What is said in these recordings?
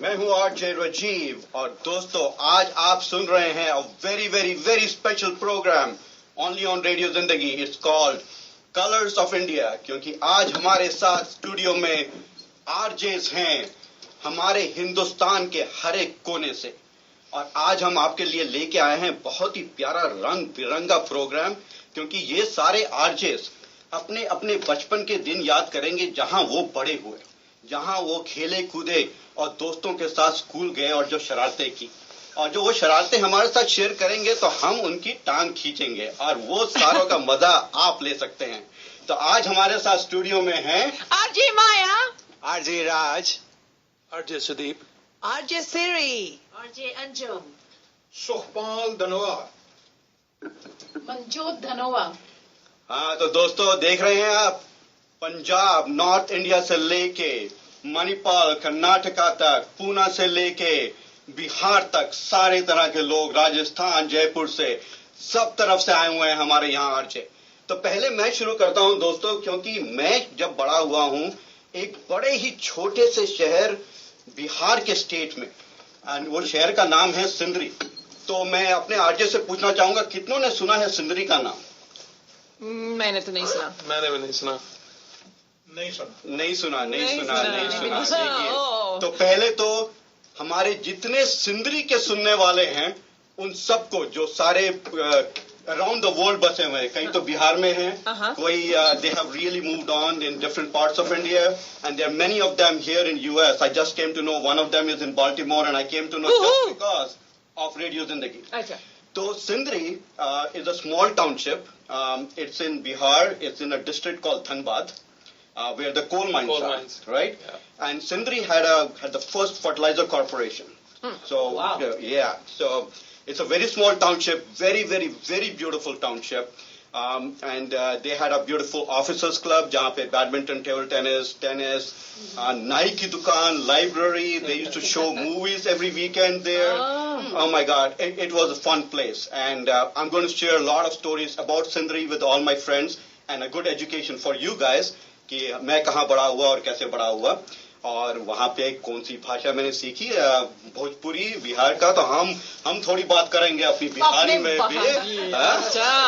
मैं हूँ आरजे राजीव और दोस्तों आज आप सुन रहे हैं a very very very special programme only on radio Zindagi. It's called colours of India. क्योंकि आज हमारे साथ स्टूडियो में आरजेस हैं हमारे हिंदुस्तान के हर एक कोने से. और आज हम आपके लिए लेके आए हैं बहुत ही प्यारा रंग बिरंगा प्रोग्राम. क्योंकि ये सारे आरजेस अपने अपने बचपन के दिन याद करेंगे जहां वो बड़े हुए, जहां वो खेले कूदे और दोस्तों के साथ स्कूल गए और जो शरारतें की, और जो वो शरारतें हमारे साथ शेयर करेंगे तो हम उनकी टांग खींचेंगे और वो सारों का मजा आप ले सकते हैं. तो आज हमारे साथ स्टूडियो में हैं आरजे माया, आरजे राज, आरजे सुदीप, आरजे सिरी, आरजे अंजुम, सुखपाल धनोआ, मनजोत धनोआ. हाँ तो दोस्तों देख रहे हैं आप, पंजाब नॉर्थ इंडिया से लेके मणिपाल कर्नाटका तक, पूना से लेके बिहार तक सारे तरह के लोग, राजस्थान जयपुर से सब तरफ से आए हुए हैं हमारे यहाँ आरजे. तो पहले मैं शुरू करता हूँ दोस्तों, क्योंकि मैं जब बड़ा हुआ हूँ एक बड़े ही छोटे से शहर बिहार के स्टेट में, और वो शहर का नाम है सिंदरी. तो मैं अपने आरजे से पूछना चाहूंगा कितनों ने सुना है सिंदरी का नाम? मैंने तो नहीं सुना. मैंने भी नहीं सुना. नहीं सुना. देखिए. तो पहले तो हमारे जितने सिंदरी के सुनने वाले हैं उन सबको, जो सारे अराउंड द वर्ल्ड बसे हुए हैं, कहीं तो बिहार में हैं, कोई they have really moved on in different parts of India and there are many of them here in US. I just came to know one of them is in Baltimore and I came to know just because of radio Zindagi. अच्छा. So Sindri is a small township. It's in Bihar. It's in a district called Dhanbad, where the coal mines are, right? Yeah. And Sindri had the first fertilizer corporation. So wow. Yeah. So it's a very small township, very very very beautiful township. And they had a beautiful officers club, जहाँ पे badminton, table tennis, नाई की दुकान, library. They used to show movies every weekend there. Oh my God, it was a fun place. And I'm going to share a lot of stories about Sindri with all my friends and a good education for you guys कि मैं कहाँ बड़ा हुआ और कैसे बड़ा हुआ और वहाँ पे कौन सी भाषा मैंने सीखी, भोजपुरी बिहार का. तो हम थोड़ी बात करेंगे अपनी बिहारी में भी.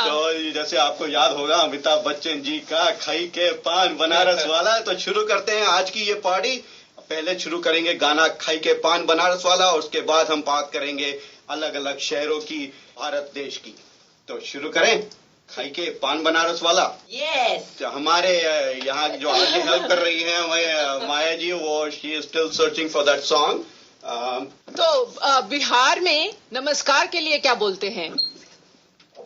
तो जैसे आपको याद होगा अमिताभ बच्चन जी का खाई के पान बनारस वाला. तो शुरू करते हैं आज की ये पार्टी. पहले शुरू करेंगे गाना खाई के पान बनारस वाला और उसके बाद हम बात करेंगे अलग अलग शहरों की, भारत देश की. तो शुरू करें खाई के पान बनारस वाला. Yes. तो हमारे यहाँ जो आगे हेल्प कर रही हैं माया जी, वो she is still searching for that song. तो बिहार में नमस्कार के लिए क्या बोलते हैं?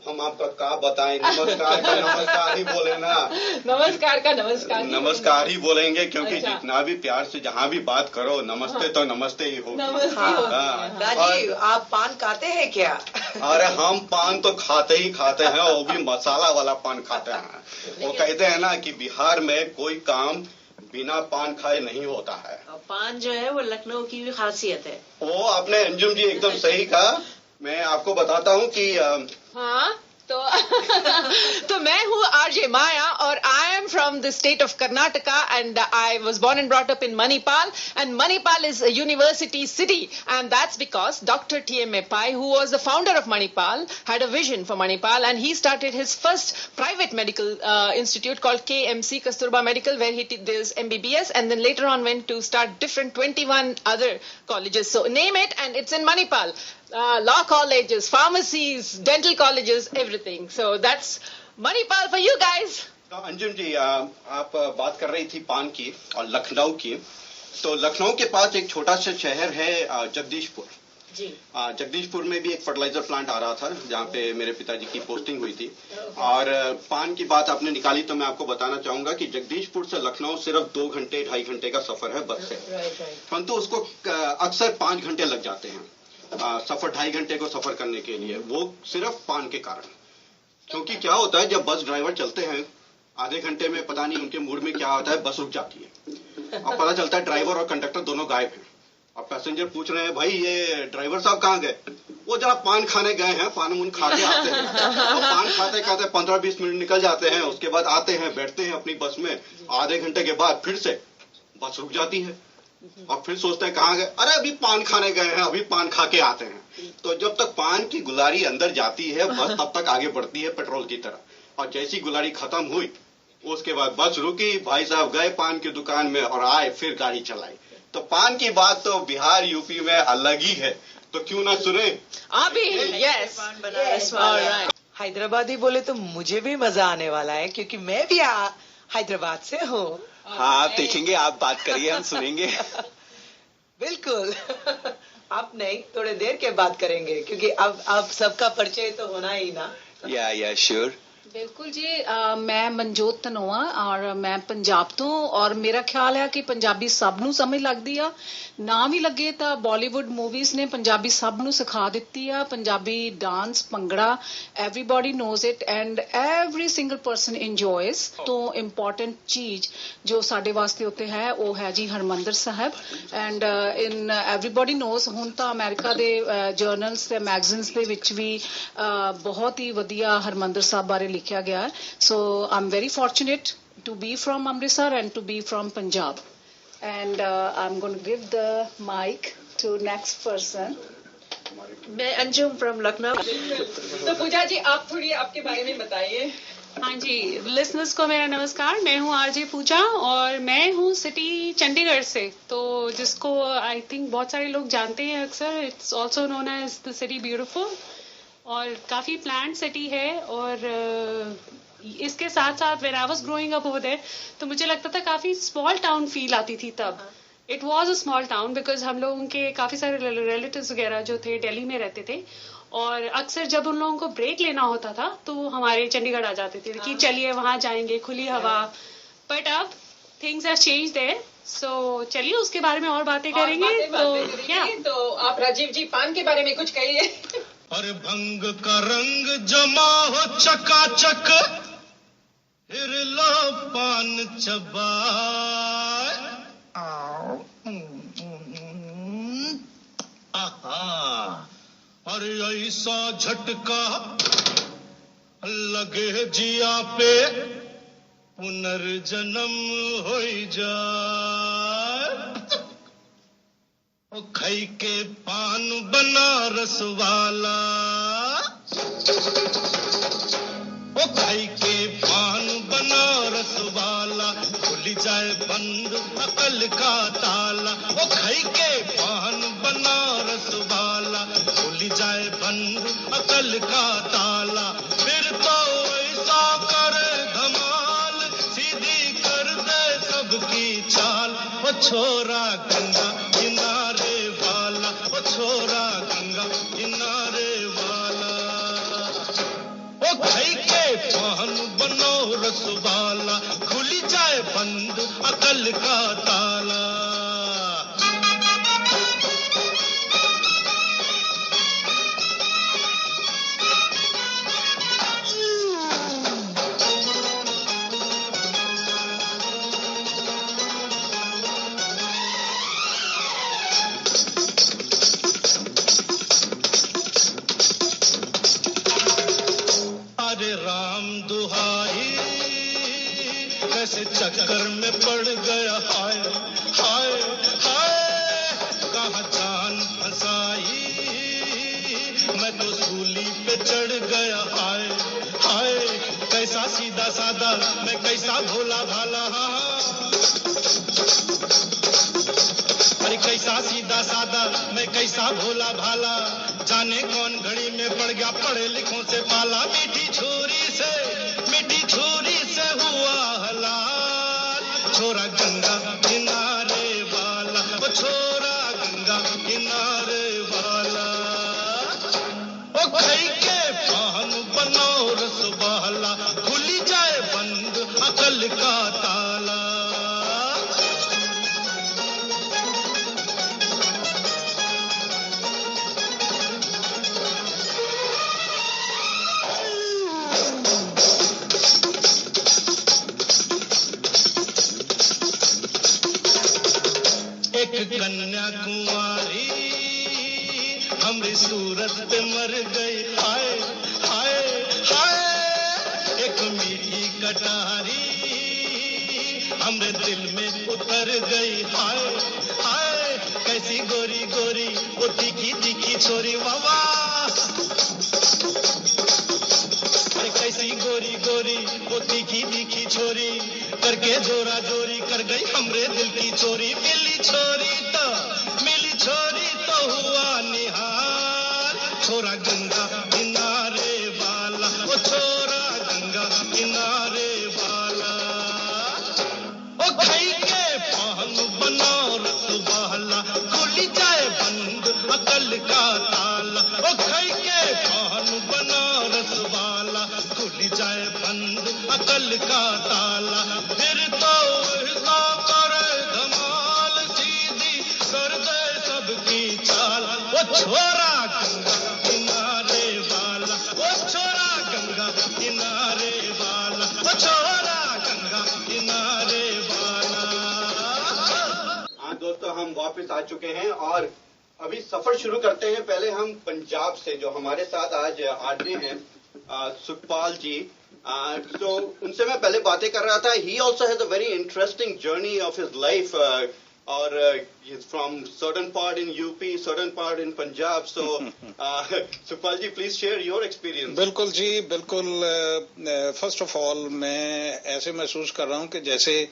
हम आपका क्या बताएं, नमस्कार का नमस्कार ही बोले ना. नमस्कार ही बोलेंगे क्योंकि अच्छा. जितना भी प्यार से जहाँ भी बात करो नमस्ते तो नमस्ते ही होगी. राजीव आप पान खाते हैं क्या? अरे हम पान तो खाते ही खाते हैं, वो भी मसाला वाला पान खाते हैं. वो कहते हैं ना कि बिहार में कोई काम बिना पान खाए नहीं होता है. पान जो है वो लखनऊ की भी खासियत है. वो आपने अंजुम जी एकदम सही कहा. मैं आपको बताता हूँ कि हाँ तो मैं हूँ आरजे माया और I am from the state of Karnataka and I was born and brought up in Manipal and Manipal is a university city and that's because doctor TM. मेपाई who was the founder of Manipal had a vision for Manipal and he started his first private medical institute called KMC Kasturba Medical where he did this MBBS and then later on went to start different 21 other colleges. So name it and it's in Manipal. Law colleges, pharmacies, dental colleges, everything. So that's Manipal for you guys. तो अंजुम जी आप बात कर रही थी पान की और लखनऊ की. तो लखनऊ के पास एक छोटा सा शहर है जगदीशपुर. जी. जगदीशपुर में भी एक फर्टिलाइजर प्लांट आ रहा था जहाँ पे मेरे पिताजी की पोस्टिंग हुई थी. और पान की बात आपने निकाली तो मैं आपको बताना चाहूंगा कि जगदीशपुर से लखनऊ सिर्फ 2 घंटे 2.5 घंटे का सफर है बस से. परंतु उसको अक्सर 5 घंटे लग जाते हैं सफर, 2.5 घंटे को सफर करने के लिए. वो सिर्फ पान के कारण. क्योंकि क्या होता है जब बस ड्राइवर चलते हैं आधे घंटे में पता नहीं उनके मूड में क्या होता है, बस रुक जाती है और पता चलता है ड्राइवर और कंडक्टर दोनों गायब हैं. अब पैसेंजर पूछ रहे हैं भाई ये ड्राइवर साहब कहाँ गए? वो जरा पान खाने गए हैं, पान मुन खा के आते हैं. तो पान खाते खाते 15-20 मिनट निकल जाते हैं. उसके बाद आते हैं, बैठते हैं अपनी बस में. आधे घंटे के बाद फिर से बस रुक जाती है. और फिर सोचते हैं कहाँ गए, अरे अभी पान खाने गए हैं, अभी पान खा के आते हैं। तो जब तक पान की गुलारी अंदर जाती है बस तब तक आगे बढ़ती है पेट्रोल की तरह, और जैसी गुलारी खत्म हुई उसके बाद बस रुकी, भाई साहब गए पान की दुकान में और आए, फिर गाड़ी चलाई। तो पान की बात तो बिहार यूपी में अलग ही है, तो क्यों ना सुने अभी। यस, हैदराबादी बोले तो मुझे भी मजा आने वाला है, क्योंकि मैं भी हैदराबाद से हूँ। हाँ, आप देखेंगे, आप बात करिए, हम सुनेंगे। बिल्कुल। आप नहीं, थोड़े देर के बात करेंगे, क्योंकि अब सबका परिचय तो होना ही ना। या श्योर। बिल्कुल जी। मैं मनजोत ਧਨੋਆ और मैं पंजाब तो, और मेरा ख्याल है कि पंजाबी सब ਨੂੰ ਸਮਝ ਲੱਗਦੀ ਆ, ਨਾ ਵੀ ਲੱਗੇ ਤਾਂ ਬਾਲੀਵੁੱਡ ਮੂਵੀਜ਼ ਨੇ ਪੰਜਾਬੀ ਸਭ ਨੂੰ ਸਿਖਾ ਦਿੱਤੀ ਆ। Punjabi dance, bhangra, everybody knows it and every single person enjoys। ਤੋਂ ਇੰਪੋਰਟੈਂਟ ਚੀਜ਼ ਜੋ ਸਾਡੇ ਵਾਸਤੇ ਉੱਤੇ ਹੈ ਉਹ ਹੈ ਜੀ ਹਰਮੰਦਰ ਸਾਹਿਬ। ਐਂਡ ਇਨ everybody knows, ਹੁਣ ਤਾਂ ਅਮਰੀਕਾ ਦੇ ਜਰਨਲਸ ਤੇ ਮੈਗਜ਼ੀਨਸ ਦੇ ਵਿੱਚ ਵੀ ਬਹੁਤ ਹੀ ਵਧੀਆ ਹਰਮੰਦਰ ਸਾਹਿਬ ਬਾਰੇ ਲਿਖਿਆ ਗਿਆ। So I'm very fortunate to be from Amritsar and to be from Punjab, and I'm going to give the mic to next person. मैं अंजुम फ्रॉम लखनऊ। तो पूजा जी आप थोड़ी आपके बारे में बताइए। हाँ जी, लिसनर्स को मेरा नमस्कार। मैं हूँ आरजे पूजा और मैं हूँ सिटी चंडीगढ़ से, तो जिसको आई थिंक बहुत सारे लोग जानते हैं अक्सर। It's also known as the city beautiful, और काफ़ी प्लान्ड सिटी है। और इसके साथ साथ when I was growing up over there तो मुझे लगता था काफ़ी स्मॉल टाउन फील आती थी तब। It was a small town because हम लोगों के काफ़ी सारे रिलेटिव्स वगैरह जो थे दिल्ली में रहते थे, और अक्सर जब उन लोगों को ब्रेक लेना होता था तो हमारे चंडीगढ़ आ जाते थे कि चलिए वहाँ जाएंगे, खुली हवा। बट अब थिंग्स हैव चेंज देयर, सो चलिए उसके बारे में और बातें करेंगे। तो आप राजीव जी पान के बारे में कुछ कहिए। अरे भंग का रंग जमा हो चकाचक, फिर लो पान चबाए। अरे ऐसा झटका लगे जिया पे, पुनर्जन्म हो जाए। ओ खाई के पान बनारस वाला, ओ खाई के पान बनारस वाला, खुल जाए बंद अकल का ताला। ओ खाई के पान बनारस वाला, खुल जाए बंद अकल का ताला। फिर तो ऐसा करे धमाल, सीधी कर दे सबकी चाल। ओ छोरा गंगा किनारे वाला, ओ छोरा गंगा किनारे वाला। ओ खाई के पान बनारस वाला, खुल जाए बंद अकल का ताला। कैसे चक्कर में पड़ गया, हाय हाय हाय। कहाँ जान फंसाई, मैं तो सूली पे चढ़ गया, हाय हाय। कैसा सीधा साधा, मैं कैसा भोला भाला। अरे कैसा सीधा साधा, मैं कैसा भोला भाला। जाने कौन घड़ी में पड़ गया पढ़े लिखों से पाला। मीठी छुरी से हुआ हलाल। छोरा गंगा किनारे वाला, ओ छोरा गंगा किनारे वाला। ओ खाई के पान बनारस वाला, खुली जाए बंद अकल का ताला। कन्या कुंवारी हमरी सूरत पे मर गई, हाय हाय हाय। एक मीठी कटारी हमरे दिल में उतर गई, हाय हाय। कैसी गोरी गोरी वो तीखी तीखी छोरी वावा, अरे कैसी गोरी गोरी वो तीखी तीखी छोरी, करके जोरा जोरी कर गई हमरे दिल की चोरी। मिली छोरी तो हुआ निहाल, छोरा गंगा किनारे वाला, वो छोरा गंगा किनारे वाला। ओ खाई के पान बनारस वाला, खुली जाए बंद अकल का ताला। ओ खाई के पान बनारस वाला, खुली जाए बंद अकल का ताला। फिर तो ऐसा करे धमाल, सीधी कर दे सबकी चाल। वो छोरा गंगा किनारे वाला, वो छोरा गंगा किनारे वाला, वो छोरा गंगा किनारे वाला। हाँ दोस्तों, हम वापस आ चुके हैं और अभी सफर शुरू करते हैं। पहले हम पंजाब से, जो हमारे साथ आज आरजे हैं सुखपाल जी, तो उनसे मैं पहले बातें कर रहा था। He also has a very interesting journey of his life, और from certain part in UP, certain part in Punjab. So Sukhpal ji, please share your experience. बिल्कुल जी, बिल्कुल। फर्स्ट ऑफ ऑल मैं ऐसे महसूस कर रहा हूँ कि जैसे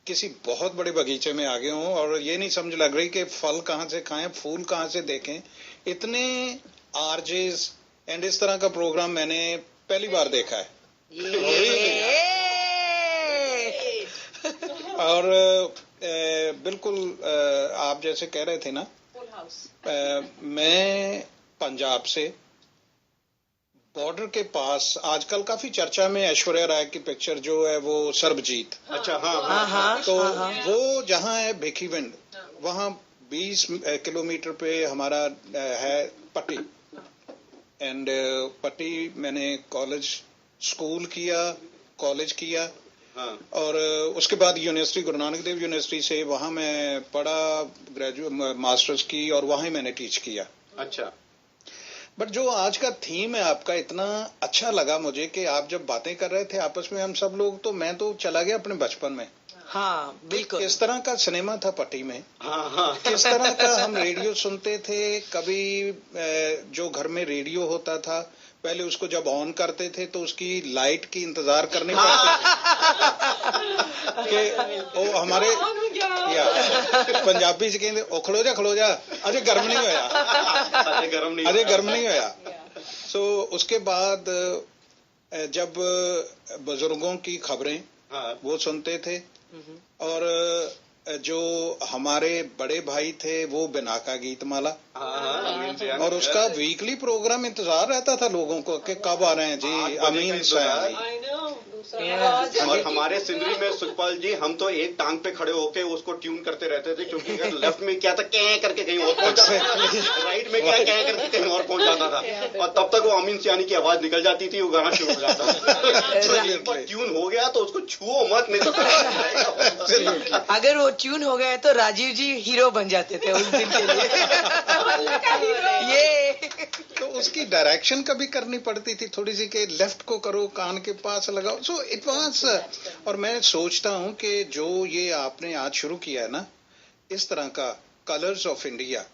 किसी बहुत बड़े बगीचे में आ गए हों और ये नहीं समझ लग रही कि फल कहाँ से खाएं, फूल कहाँ से देखें। इतने आरजेस एंड इस तरह का प्रोग्राम मैंने पहली बार देखा है। और बिल्कुल आप जैसे कह रहे थे ना, मैं पंजाब से बॉर्डर के पास, आजकल काफी चर्चा में ऐश्वर्या राय की पिक्चर जो है वो सर्बजीत। अच्छा, हाँ। तो वो जहाँ है भिखीविंड, वहाँ 20 किलोमीटर पे हमारा है पट्टी। एंड पट्टी मैंने स्कूल किया, कॉलेज किया, हाँ। और उसके बाद यूनिवर्सिटी, गुरु नानक देव यूनिवर्सिटी से वहाँ मैं पढ़ा, ग्रेजुएट मास्टर्स की, और वहाँ ही मैंने टीच किया। अच्छा। बट जो आज का थीम है आपका, इतना अच्छा लगा मुझे कि आप जब बातें कर रहे थे आपस में हम सब लोग, तो मैं तो चला गया अपने बचपन में। हाँ बिल्कुल। किस तरह का सिनेमा था पट्टी में, हाँ। किस तरह का हम रेडियो सुनते थे। कभी जो घर में रेडियो होता था, पहले उसको जब ऑन करते थे तो उसकी लाइट की इंतजार करनी पड़ती कि वो हमारे या पंजाबी से कहते ओ खड़ो जा, अरे गर्म नहीं होया, अरे गर्म नहीं होया। सो उसके बाद जब बुजुर्गों की खबरें वो सुनते थे, और जो हमारे बड़े भाई थे वो बिना का गीतमाला, और उसका वीकली प्रोग्राम इंतजार रहता था लोगों को कि कब आ रहे हैं जी अमीन सयानी। और हमारे सिंदरी में सुखपाल जी, हम तो एक टांग पे खड़े होके उसको ट्यून करते रहते थे, क्योंकि अगर लेफ्ट में क्या था कह करके कहीं और पहुंच जाता था, राइट में क्या कह करके कहीं और पहुंच जाता था, और तब तक वो अमीन सयानी की आवाज निकल जाती थी, वो गाना शुरू हो जाता था। एक बार ट्यून हो गया तो उसको छुओ मत, नहीं तो अगर वो ट्यून हो गया तो राजीव जी हीरो बन जाते थे उस दिन के लिए। ये तो उसकी डायरेक्शन कभी करनी पड़ती थी थोड़ी सी, कि लेफ्ट को करो, कान के पास लगाओ। सो इट वाज, और मैं सोचता हूं कि जो ये आपने आज शुरू किया है ना, इस तरह का कलर्स ऑफ इंडिया,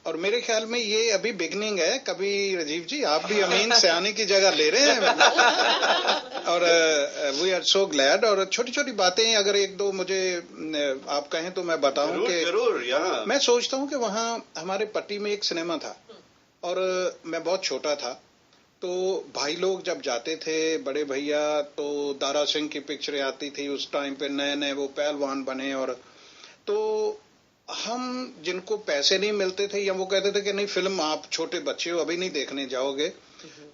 और मेरे ख्याल में ये अभी बिगनिंग है। कभी राजीव जी आप भी अमीन सयानी की जगह ले रहे हैं, और वी आर सो ग्लैड। और छोटी छोटी बातें अगर एक दो मुझे आप कहें तो मैं बताऊं कि जरूर। मैं सोचता हूं कि वहाँ हमारे पट्टी में एक सिनेमा था, और मैं बहुत छोटा था, तो भाई लोग जब जाते थे, बड़े भैया, तो दारा सिंह की पिक्चरें आती थी उस टाइम पे, नए नए वो पहलवान बने, और तो हम जिनको पैसे नहीं मिलते थे, या वो कहते थे कि नहीं फिल्म आप छोटे बच्चे हो अभी नहीं देखने जाओगे,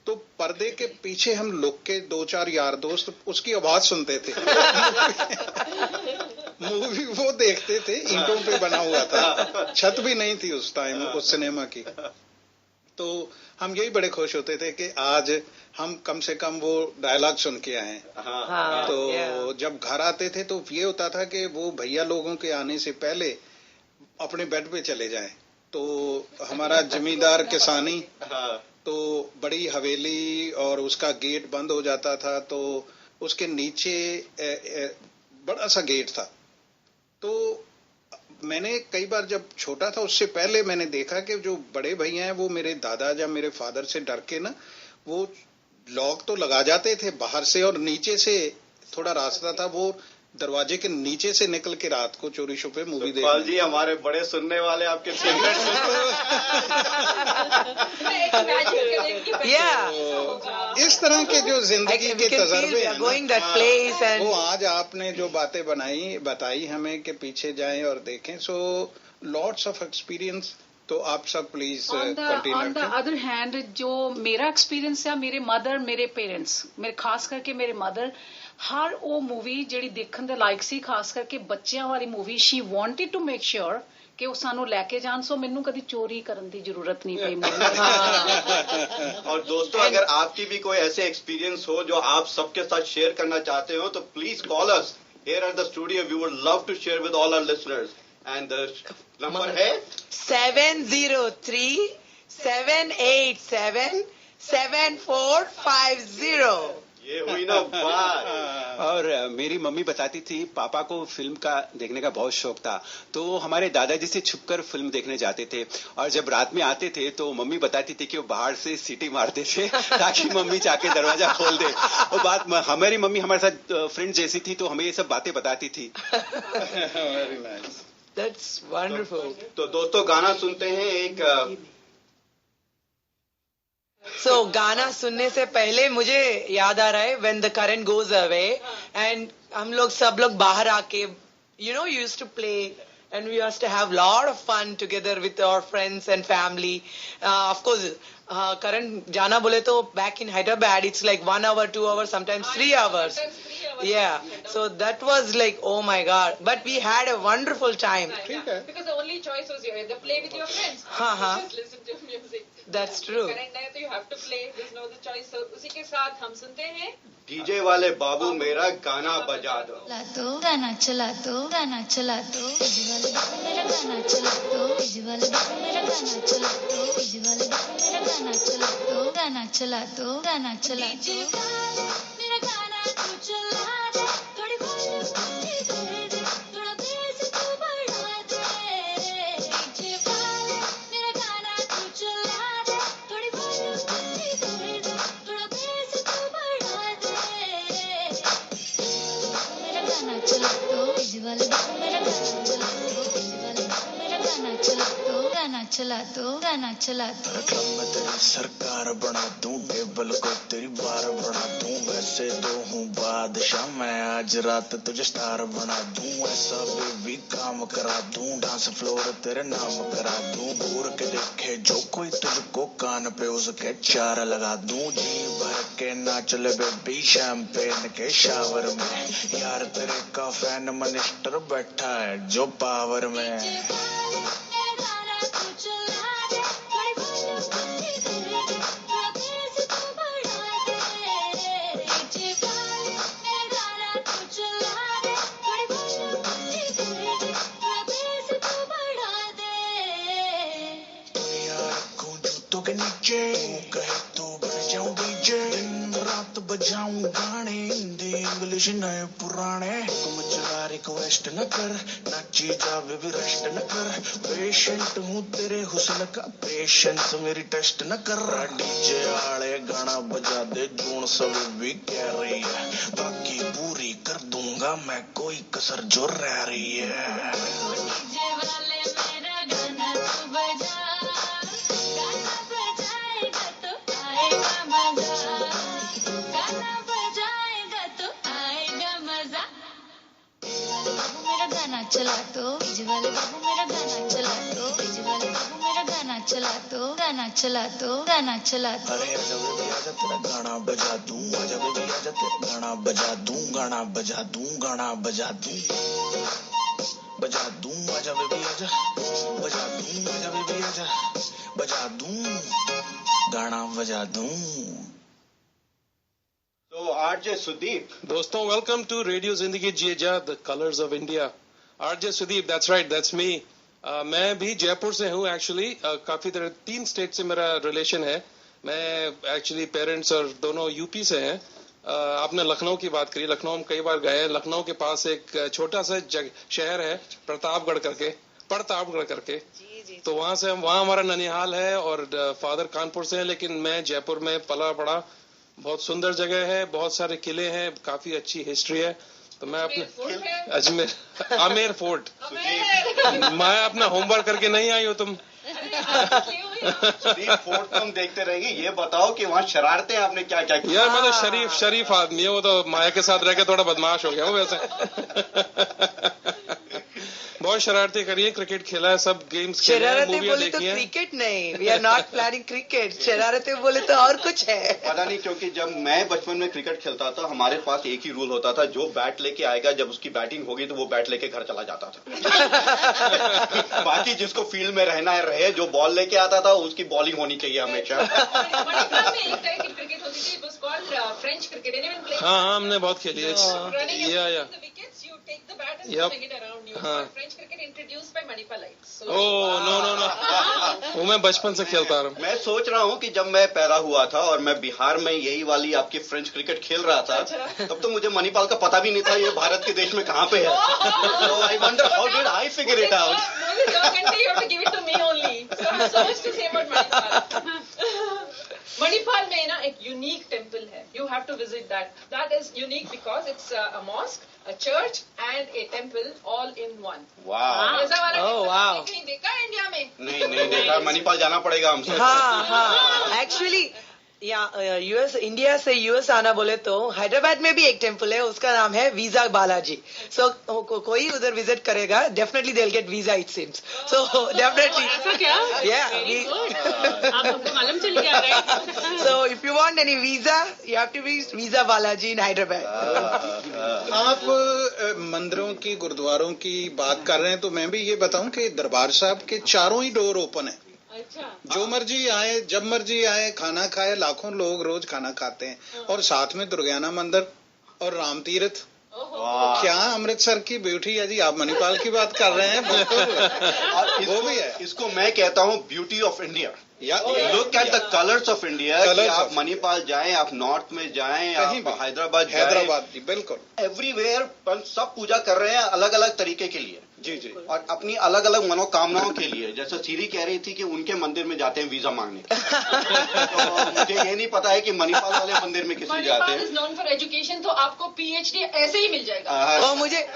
तो पर्दे के पीछे हम लुक के 2-4 यार दोस्त उसकी आवाज सुनते थे। मूवी वो देखते थे, ईंटों पे बना हुआ था, छत भी नहीं थी उस टाइम उस सिनेमा की। तो हम यही बड़े खुश होते थे कि आज हम कम से कम वो डायलॉग सुन के आए। तो जब घर आते थे तो ये होता था कि वो भैया लोगों के आने से पहले अपने बेड पे चले जाएं। तो हमारा जमींदार किसानी, तो बड़ी हवेली और उसका गेट बंद हो जाता था, तो उसके नीचे बड़ा सा गेट था। तो मैंने कई बार जब छोटा था उससे पहले मैंने देखा कि जो बड़े भैया हैं वो मेरे दादा या मेरे फादर से डर के ना वो लॉक तो लगा जाते थे बाहर से और नीचे से थोड़ा रास्ता था वो दरवाजे के नीचे से निकल के रात को चोरी छुपे मूवी देखते। पाल जी हमारे बड़े सुनने वाले आपके फेवरेट इस तरह के जो जिंदगी के तजर्बे हैं वो आज आपने जो बातें बताई हमें कि पीछे जाएं और देखें। So lots of experience. तो आप सब please continue. On the other hand जो मेरा एक्सपीरियंस है मेरे मदर मेरे पेरेंट्स मेरे खास करके मेरे मदर हर वो मूवी ਜਿਹੜੀ ਦੇਖਣ ਦੇ ਲਾਇਕ ਸੀ ਖਾਸ ਕਰਕੇ ਬੱਚਿਆਂ ਵਾਲੀ movie she wanted to make sure कि वो सानू लेके जान सो मैनू कभी चोरी करने की जरूरत नहीं पई मूवी। और दोस्तों अगर आपकी भी कोई ऐसे एक्सपीरियंस हो जो आप सबके साथ शेयर करना चाहते हो तो please call us here at the studio. We would love to share with all our listeners and the number है 703-787-7450। ये हुई ना बात। और मेरी मम्मी बताती थी पापा को फिल्म का देखने का बहुत शौक था तो हमारे दादाजी से छुपकर फिल्म देखने जाते थे और जब रात में आते थे तो मम्मी बताती थी कि वो बाहर से सीटी मारते थे ताकि मम्मी जाके दरवाजा खोल दे। वो बात हमारी मम्मी हमारे साथ फ्रेंड जैसी थी तो हमें ये सब बातें बताती थी। Very nice, that's wonderful. तो दोस्तों गाना सुनते हैं एक गाना सुनने से पहले मुझे याद आ रहा है when the current goes away and हम लोग सब लोग बाहर आके used to play and we used to have lot of fun together with our friends and family. Of course, current jana bole to back in Hyderabad it's like 1 hour, 2 hours, sometimes 3 hours. Yeah, so that was like oh my god, but we had a wonderful time. Because the only choice was either play with your friends or just listen to music. That's true. Current hai to you have to play, there's no other choice. So उसी के साथ हम सुनते हैं DJ वाले बाबू मेरा गाना बजा दो। गाना चला दो गाना चला दो डीजे वाले बाबू मेरा गाना चला दो डीजे वाले बाबू मेरा गाना चला दो डीजे वाले बाबू मेरा गाना चला दो गाना चला दो गाना चला दो मेरा गाना तू चला दे थोड़ी वॉल्यूम दे दे थोड़ा बेस तू बढ़ा दे डीजे वाले मेरा गाना तू चला दे थोड़ी वॉल्यूम दे दे थोड़ा बेस तू बढ़ा दे मेरा गाना चला दो डीजे वाले बाबू मेरा गाना चला दो डीजे वाले बाबू मेरा गाना चला दो गाना चला दो गाना चला दो। क्लब में तेरी सरकार बना दूं टेबल को तेरी बार बना दूं वैसे तो हूँ बादशाह मैं आज रात तुझे स्टार बना दूं ऐसा बेबी काम करा दूं डांस फ्लोर तेरे नाम करा दूं घूर के देखे जो कोई तुझको कान पे उसके चार लगा दूं जी भर के नाच ले बेबी शैंपेन के शावर में यार तेरे का फैन मिनिस्टर बैठा है जो पावर में के नीचे कहे तो बन जाऊं डीजे दिन रात बजाऊं गाने हिंदी इंग्लिश नए पुराने हुक्म चला रिक्वेस्ट न कर नाची जावे भी रेस्ट न कर पेशेंट हूँ तेरे हुस्न का पेशेंस मेरी टेस्ट न कर डीजे आले गाना बजा दे जोन सब भी कह रही है बाकी पूरी कर दूंगा मैं कोई कसर जो रह रही है डीजे वाले मेरा गाना तू बजा चला दो डीजे वाले बाबू मेरा गाना चला दो डीजे वाले बाबू मेरा गाना चला दो गाना चला दो गाना चला दो। अरे आजा बेबी आजा तेरा गाना बजा दूं आजा बेबी आजा तेरा गाना बजा दूं गाना बजा दूं गाना बजा दूं बजा दूं आजा बेबी आजा बजा दूं आजा बेबी आजा बजा दूं गाना बजा दूं। तो आरजे सुदीप। दोस्तों वेलकम टू रेडियो जिंदगी जिया the colours of India. RJ Sudeep, that's right, that's me. मैं भी जयपुर से हूँ एक्चुअली। काफी तरह 3 स्टेट से मेरा रिलेशन है। मैं एक्चुअली पेरेंट्स और दोनों यूपी से हैं। आपने लखनऊ की बात करी, लखनऊ हम कई बार गए। लखनऊ के पास एक छोटा सा शहर है प्रतापगढ़ करके, प्रतापगढ़ करके। तो वहां से वहां हमारा ननिहाल है और फादर कानपुर से है, लेकिन मैं जयपुर में पला पड़ा। बहुत सुंदर जगह है, बहुत सारे किले हैं, काफी अच्छी हिस्ट्री है। तो मैं अपने अजमेर आमेर फोर्ट मैं अपना होमवर्क करके नहीं आई हो तुम। फोर्ट तुम देखते रहेंगे, ये बताओ कि वहाँ शरारतें आपने क्या क्या किया? यार मैं तो शरीफ आदमी है, वो तो माया के साथ रह के थोड़ा बदमाश हो गया हूँ वैसे। बहुत शरारतें करी है, क्रिकेट खेला है, सब गेम्स खेले हैं, मूवियां देखी हैं। क्रिकेट नहीं, we are not planning cricket. शरारतें बोले तो और कुछ है। पता नहीं, क्योंकि जब मैं बचपन में क्रिकेट खेलता था हमारे पास एक ही रूल होता था, जो बैट लेके आएगा जब उसकी बैटिंग होगी तो वो बैट लेके घर चला जाता था। बाकी जिसको फील्ड में रहना है रहे, जो बॉल लेके आता था उसकी बॉलिंग होनी चाहिए हमेशा। French cricket. हाँ, हमने बहुत खेली है। वो मैं बचपन से खेलता रहा हूँ। मैं सोच रहा हूँ कि जब मैं पैदा हुआ था और मैं बिहार में यही वाली आपकी फ्रेंच क्रिकेट खेल रहा था, तब तो मुझे मणिपाल का पता भी नहीं था ये भारत के देश में कहाँ पे है। So I wonder how did I figure it out? Manipal में ना एक यूनिक टेम्पल है, you have to visit that. That is unique because it's a mosque, a church and a temple all in one. Wow. ऐसा वाला wow. कहीं देखा है India में? नहीं देखा। मणिपाल जाना पड़ेगा हमसे। हाँ एक्चुअली यूएस, इंडिया से यूएस आना बोले तो हैदराबाद में भी एक टेम्पल है, उसका नाम है वीजा बालाजी। सो कोई उधर विजिट करेगा, definitely they will get visa it seems. So definitely ऐसा क्या? आप हमको मालूम चल गया, right? So if you want any visa you have to visit visa Balaji in Hyderabad. आप मंदिरों की, गुरुद्वारों की बात कर रहे हैं, तो मैं भी ये बताऊं कि दरबार साहब के चारों ही डोर ओपन है। अच्छा। जो मर्जी आए, जब मर्जी आए, खाना खाए। लाखों लोग रोज खाना खाते हैं। और साथ में दुर्गाना मंदिर और राम तीर्थ। क्या अमृतसर की ब्यूटी है जी। आप मणिपाल की बात कर रहे हैं, बिल्कुल वो भी है। इसको मैं कहता हूँ beauty of India. Look at the colours of India. आप मणिपाल जाएं, आप नॉर्थ में जाएं, आप हैदराबाद, बिल्कुल एवरीवेयर सब पूजा कर रहे हैं अलग अलग तरीके के लिए। जी और अपनी अलग अलग मनोकामनाओं के लिए। जैसे सीरी कह रही थी कि उनके मंदिर में जाते हैं वीजा मांगने। तो मुझे ये नहीं पता है कि मणिपाल वाले मंदिर में किस लिए जाते हैं। Manipal is known for education, तो आपको पीएचडी ऐसे ही मिल जाएगा। और मुझे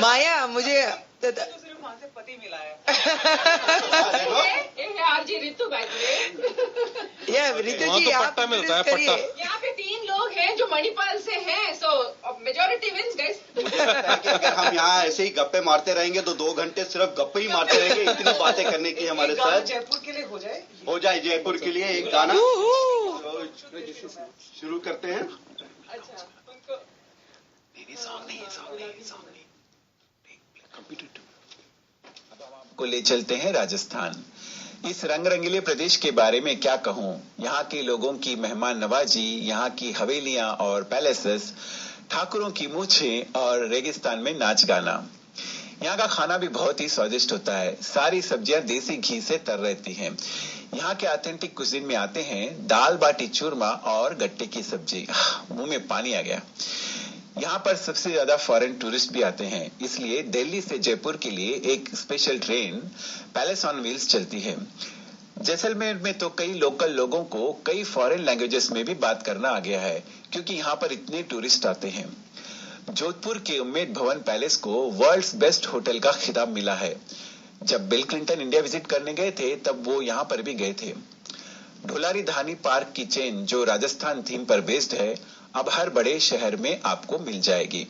माया, मुझे वहां से पति मिला है। आरजी रितु भाई, रितु जी आप मिलता है पट्टा। यहाँ पे 3 लोग हैं जो मणिपाल से हैं, सो मेजॉरिटी विंस गाइस। अगर हम यहाँ ऐसे ही गप्पे मारते रहेंगे तो 2 घंटे सिर्फ गप्पे ही मारते रहेंगे। इतनी बातें करने की हमारे साथ। जयपुर के लिए हो जाए जयपुर के लिए एक गाना शुरू करते हैं। अच्छा, को ले चलते हैं राजस्थान। इस रंग रंगीले प्रदेश के बारे में क्या कहूं। यहाँ के लोगों की मेहमान नवाजी, यहाँ की हवेलियां और पैलेसेस, ठाकुरों की मूछें और रेगिस्तान में नाच गाना। यहाँ का खाना भी बहुत ही स्वादिष्ट होता है। सारी सब्जियां देसी घी से तर रहती हैं। यहाँ के ऑथेंटिक कुजीन में आते हैं दाल बाटी चूरमा और गट्टे की सब्जी। मुंह में पानी आ गया। यहाँ पर सबसे ज्यादा फॉरेन टूरिस्ट भी आते हैं, इसलिए दिल्ली से जयपुर के लिए एक special train palace on wheels चलती है। जैसलमेर में तो कई लोकल लोगों को कई फॉरेन लैंग्वेजेस में भी बात करना आ गया है, क्योंकि यहाँ पर इतने टूरिस्ट आते हैं। जोधपुर के उम्मेद भवन पैलेस को वर्ल्ड्स बेस्ट होटल का खिताब मिला है। जब बिल क्लिंटन इंडिया विजिट करने गए थे तब वो यहाँ पर भी गए थे। ढोलारी धानी पार्क की चेन, जो राजस्थान थीम पर बेस्ड है, अब हर बड़े शहर में आपको मिल जाएगी।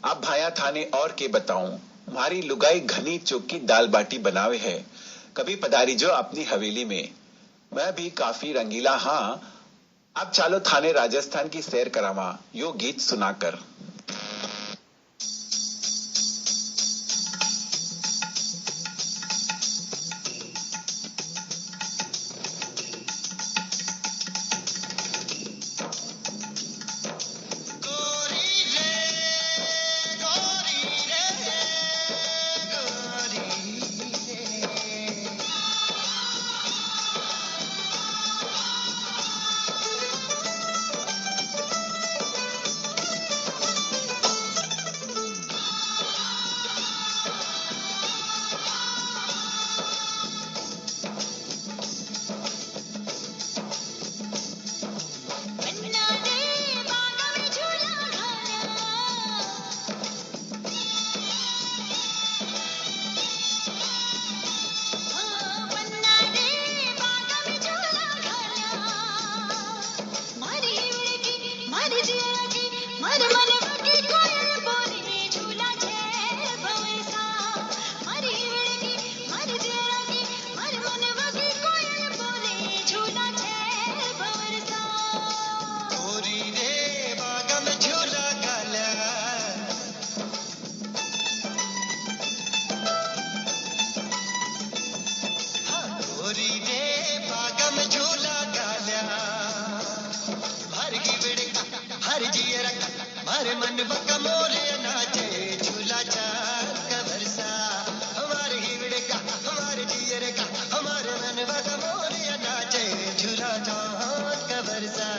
अब भाया थाने और के बताऊं, हमारी लुगाई घनी चौकी दाल बाटी बनावे है। कभी पधारी जो अपनी हवेली में, मैं भी काफी रंगीला। हाँ, अब चालो थाने राजस्थान की सैर करावा, यो गीत सुनाकर। हमारे मन बका मोरे नाचे झूला चांद का बरसा हमारे हिवड़े का हमारे जियरे का हमारे मन बका मोरे नाचे झूला चांद का बरसा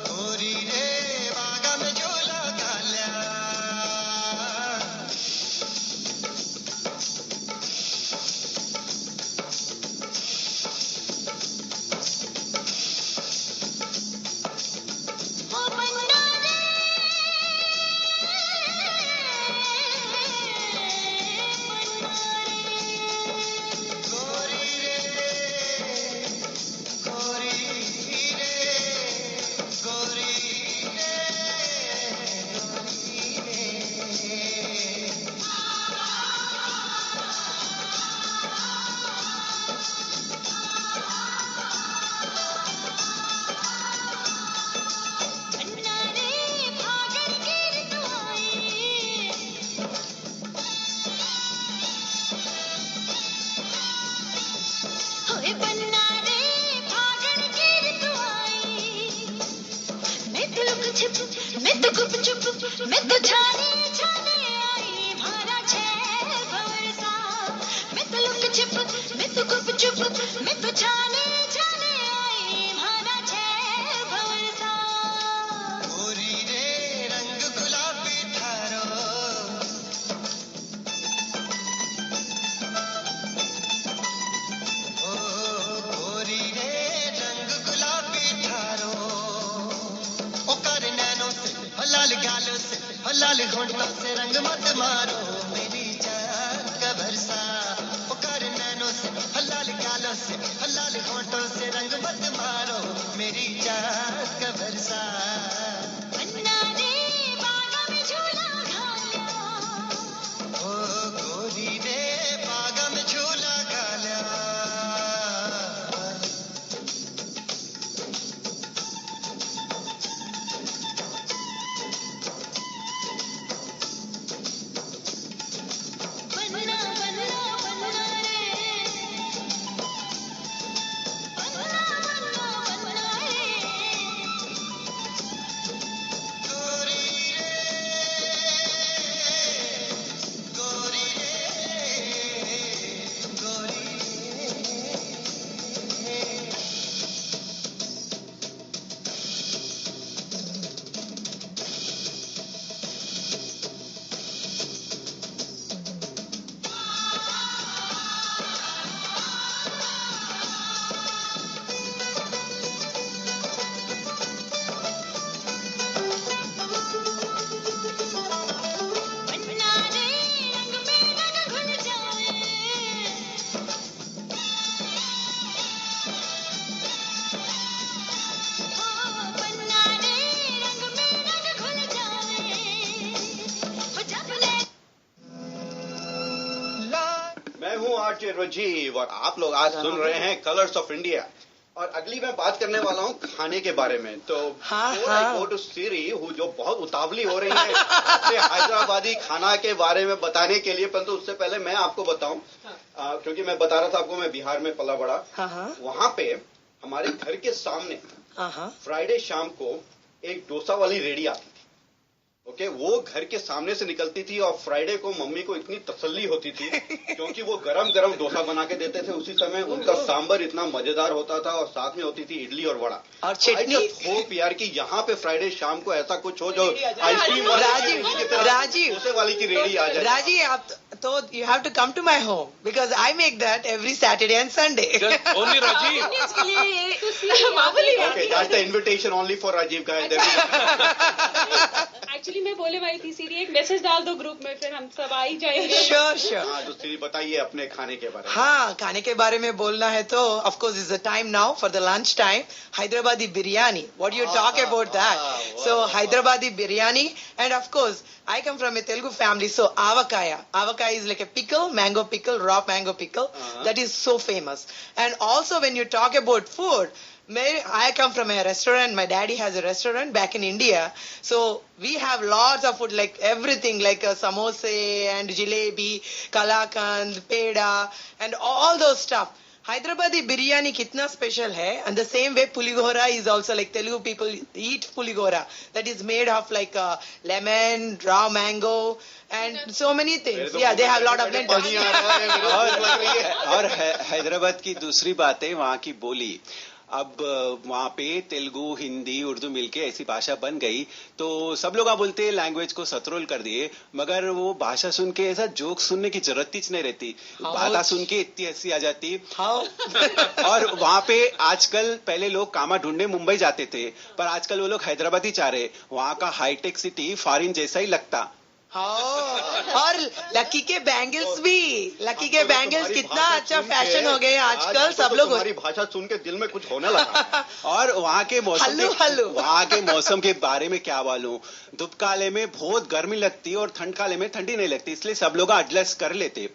गोरी रे बागा में झूला घाल्या मैं तो गुप चुप मैं तो छाने छाने आई भारा छह भवरसा मैं तो लुक छिप मैं तो गुप चुप मैं तो छाने छाने आई भारा छह भवरसा गोरी रे रंग गुलाबी थारो गोरी रे रंग गुलाबी थारो ओ कर नैनों से लाल गालों से लाल घोंटों से रंग मत मारो मेरी जान का भरसा ओ कर नैनों से लाल गालों से लाल घोंटों से रंग मत मारो मेरी जान का भरसा गोरी रे बागा में झूला घाल्या आरजे राजीव और आप लोग आज सुन रहे हैं कलर्स ऑफ इंडिया। और अगली मैं बात करने वाला हूँ खाने के बारे में। तो गो टू सीरी जो बहुत उतावली हो रही है अपने हैदराबादी खाना के बारे में बताने के लिए, परंतु उससे पहले मैं आपको बताऊं क्योंकि मैं बता रहा था आपको मैं बिहार में पला बड़ा। वहां पे हमारे घर के सामने फ्राइडे शाम को एक डोसा वाली रेडी आती थी। ओके, वो घर के सामने से निकलती थी और फ्राइडे को मम्मी को इतनी तसल्ली होती थी क्योंकि वो गरम गरम डोसा बना के देते थे उसी समय। उनका सांबर इतना मजेदार होता था और साथ में होती थी इडली और वड़ा और चटनी। होप यार कि यहाँ पे फ्राइडे शाम को ऐसा कुछ हो जो आइसक्रीम राजीव डोसे वाली की रेडी आ जाए। राजीव आप तो you have to come to my home because I make that every Saturday and Sunday. Only Rajiv. Okay, that's the invitation only for Rajiv guys. Actually मैं बोले वाली थी सीरी एक मैसेज डाल दो ग्रुप में, फिर हम सब आ ही जाएंगे। Sure sure. हाँ, तो सीरी बताइए अपने खाने के बारे में। हाँ, खाने के बारे में बोलना है तो of course is the time now for the lunch time. Hyderabadi biryani, what you talk about that? So Hyderabadi biryani, and of course I come from a Telugu family, so avakaya is like a pickle, mango pickle, raw mango pickle, that is so famous. And also when you talk about food, I come from a restaurant. My daddy has a restaurant back in India, so we have lots of food, like everything, like samosa and jalebi, kalakand, peda, and all those stuff. Hyderabadi biryani kitna special hai, and the same way puligora is also like Telugu people eat puligora that is made of like lemon, raw mango and so many things. Yeah, they have a lot of vendors. और हैदराबाद की दूसरी बात है वहाँ की बोली. अब वहाँ पे तेलुगु, हिंदी, उर्दू मिलके ऐसी भाषा बन गई तो सब लोग आप बोलते हैं लैंग्वेज को सतरोल कर दिए, मगर वो भाषा सुन के ऐसा जोक सुनने की जरूरत ही नहीं रहती. बात सुन के इतनी हंसी आ जाती. और वहाँ पे आजकल पहले लोग कामा ढूंढने मुंबई जाते थे, पर आजकल वो लोग हैदराबाद ही चाह रहे. वहाँ का हाईटेक सिटी फॉरेन जैसा ही लगता. और लकी के बैंगल्स भी, लकी के बैंगल्स कितना अच्छा फैशन हो गए आजकल. सब लोग हमारी भाषा सुन के दिल में कुछ होने लगा. और वहाँ के मौसम के बारे में क्या बोलूं. धूपकाले में बहुत गर्मी लगती और ठंड काले में ठंडी नहीं लगती, इसलिए सब लोग एडजस्ट कर लेते.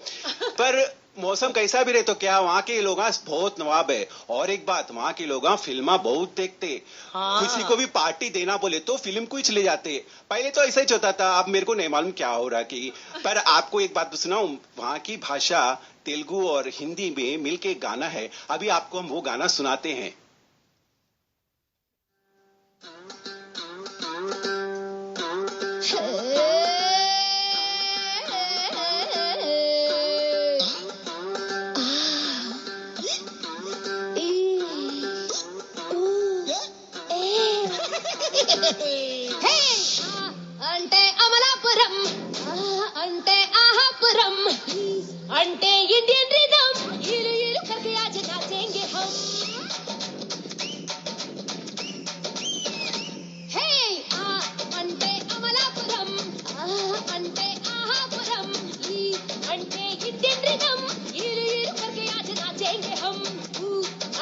पर मौसम कैसा भी रहे तो क्या, वहाँ के लोग बहुत नवाब है. और एक बात, वहाँ के लोग फिल्म बहुत देखते. किसी को भी पार्टी देना बोले तो फिल्म को ही चले जाते. पहले तो ऐसा ही होता था, अब मेरे को नहीं मालूम क्या हो रहा कि. पर आपको एक बात सुनाऊं, वहाँ की भाषा तेलुगु और हिंदी में मिलके गाना है. अभी आपको हम वो गाना सुनाते हैं. అంటే అమలాపురం, అంటే ఆహాపురం, అంటే ఇండియన్ रिदम, इलू इलू करके आज नाचेंगे हम. हे అంటే అమలాపురం, అంటే ఆహాపురం, అంటే ఇండియన్ रिदम, इलू इलू करके आज नाचेंगे हम.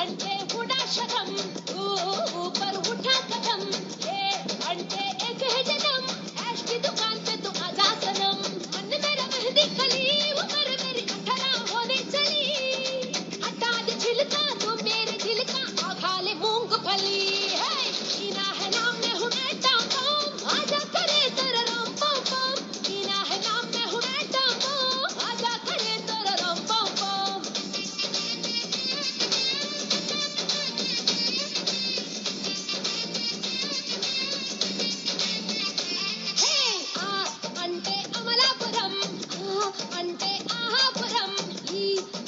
అంటే उड़ा शरम, ऊपर उठा कदम, अंटे एक है जन्म, ऐश की दुकान पे तू आजा सनम. मन मेरा मेहंदी कली, उम्र मेरी 18 होने चली. हटा दे छिलका तू मेरे दिल का, आ खा ले मूंगफली. ईना है नाम में हूँ मैं टॉम टॉम, आजा करे तेरा रम पम पम. ईना है नाम में हूँ मैं टॉम टॉम, आजा करे तेरा रम पम पम. అంటే అమలాపురం, అంటే ఆహాపురం,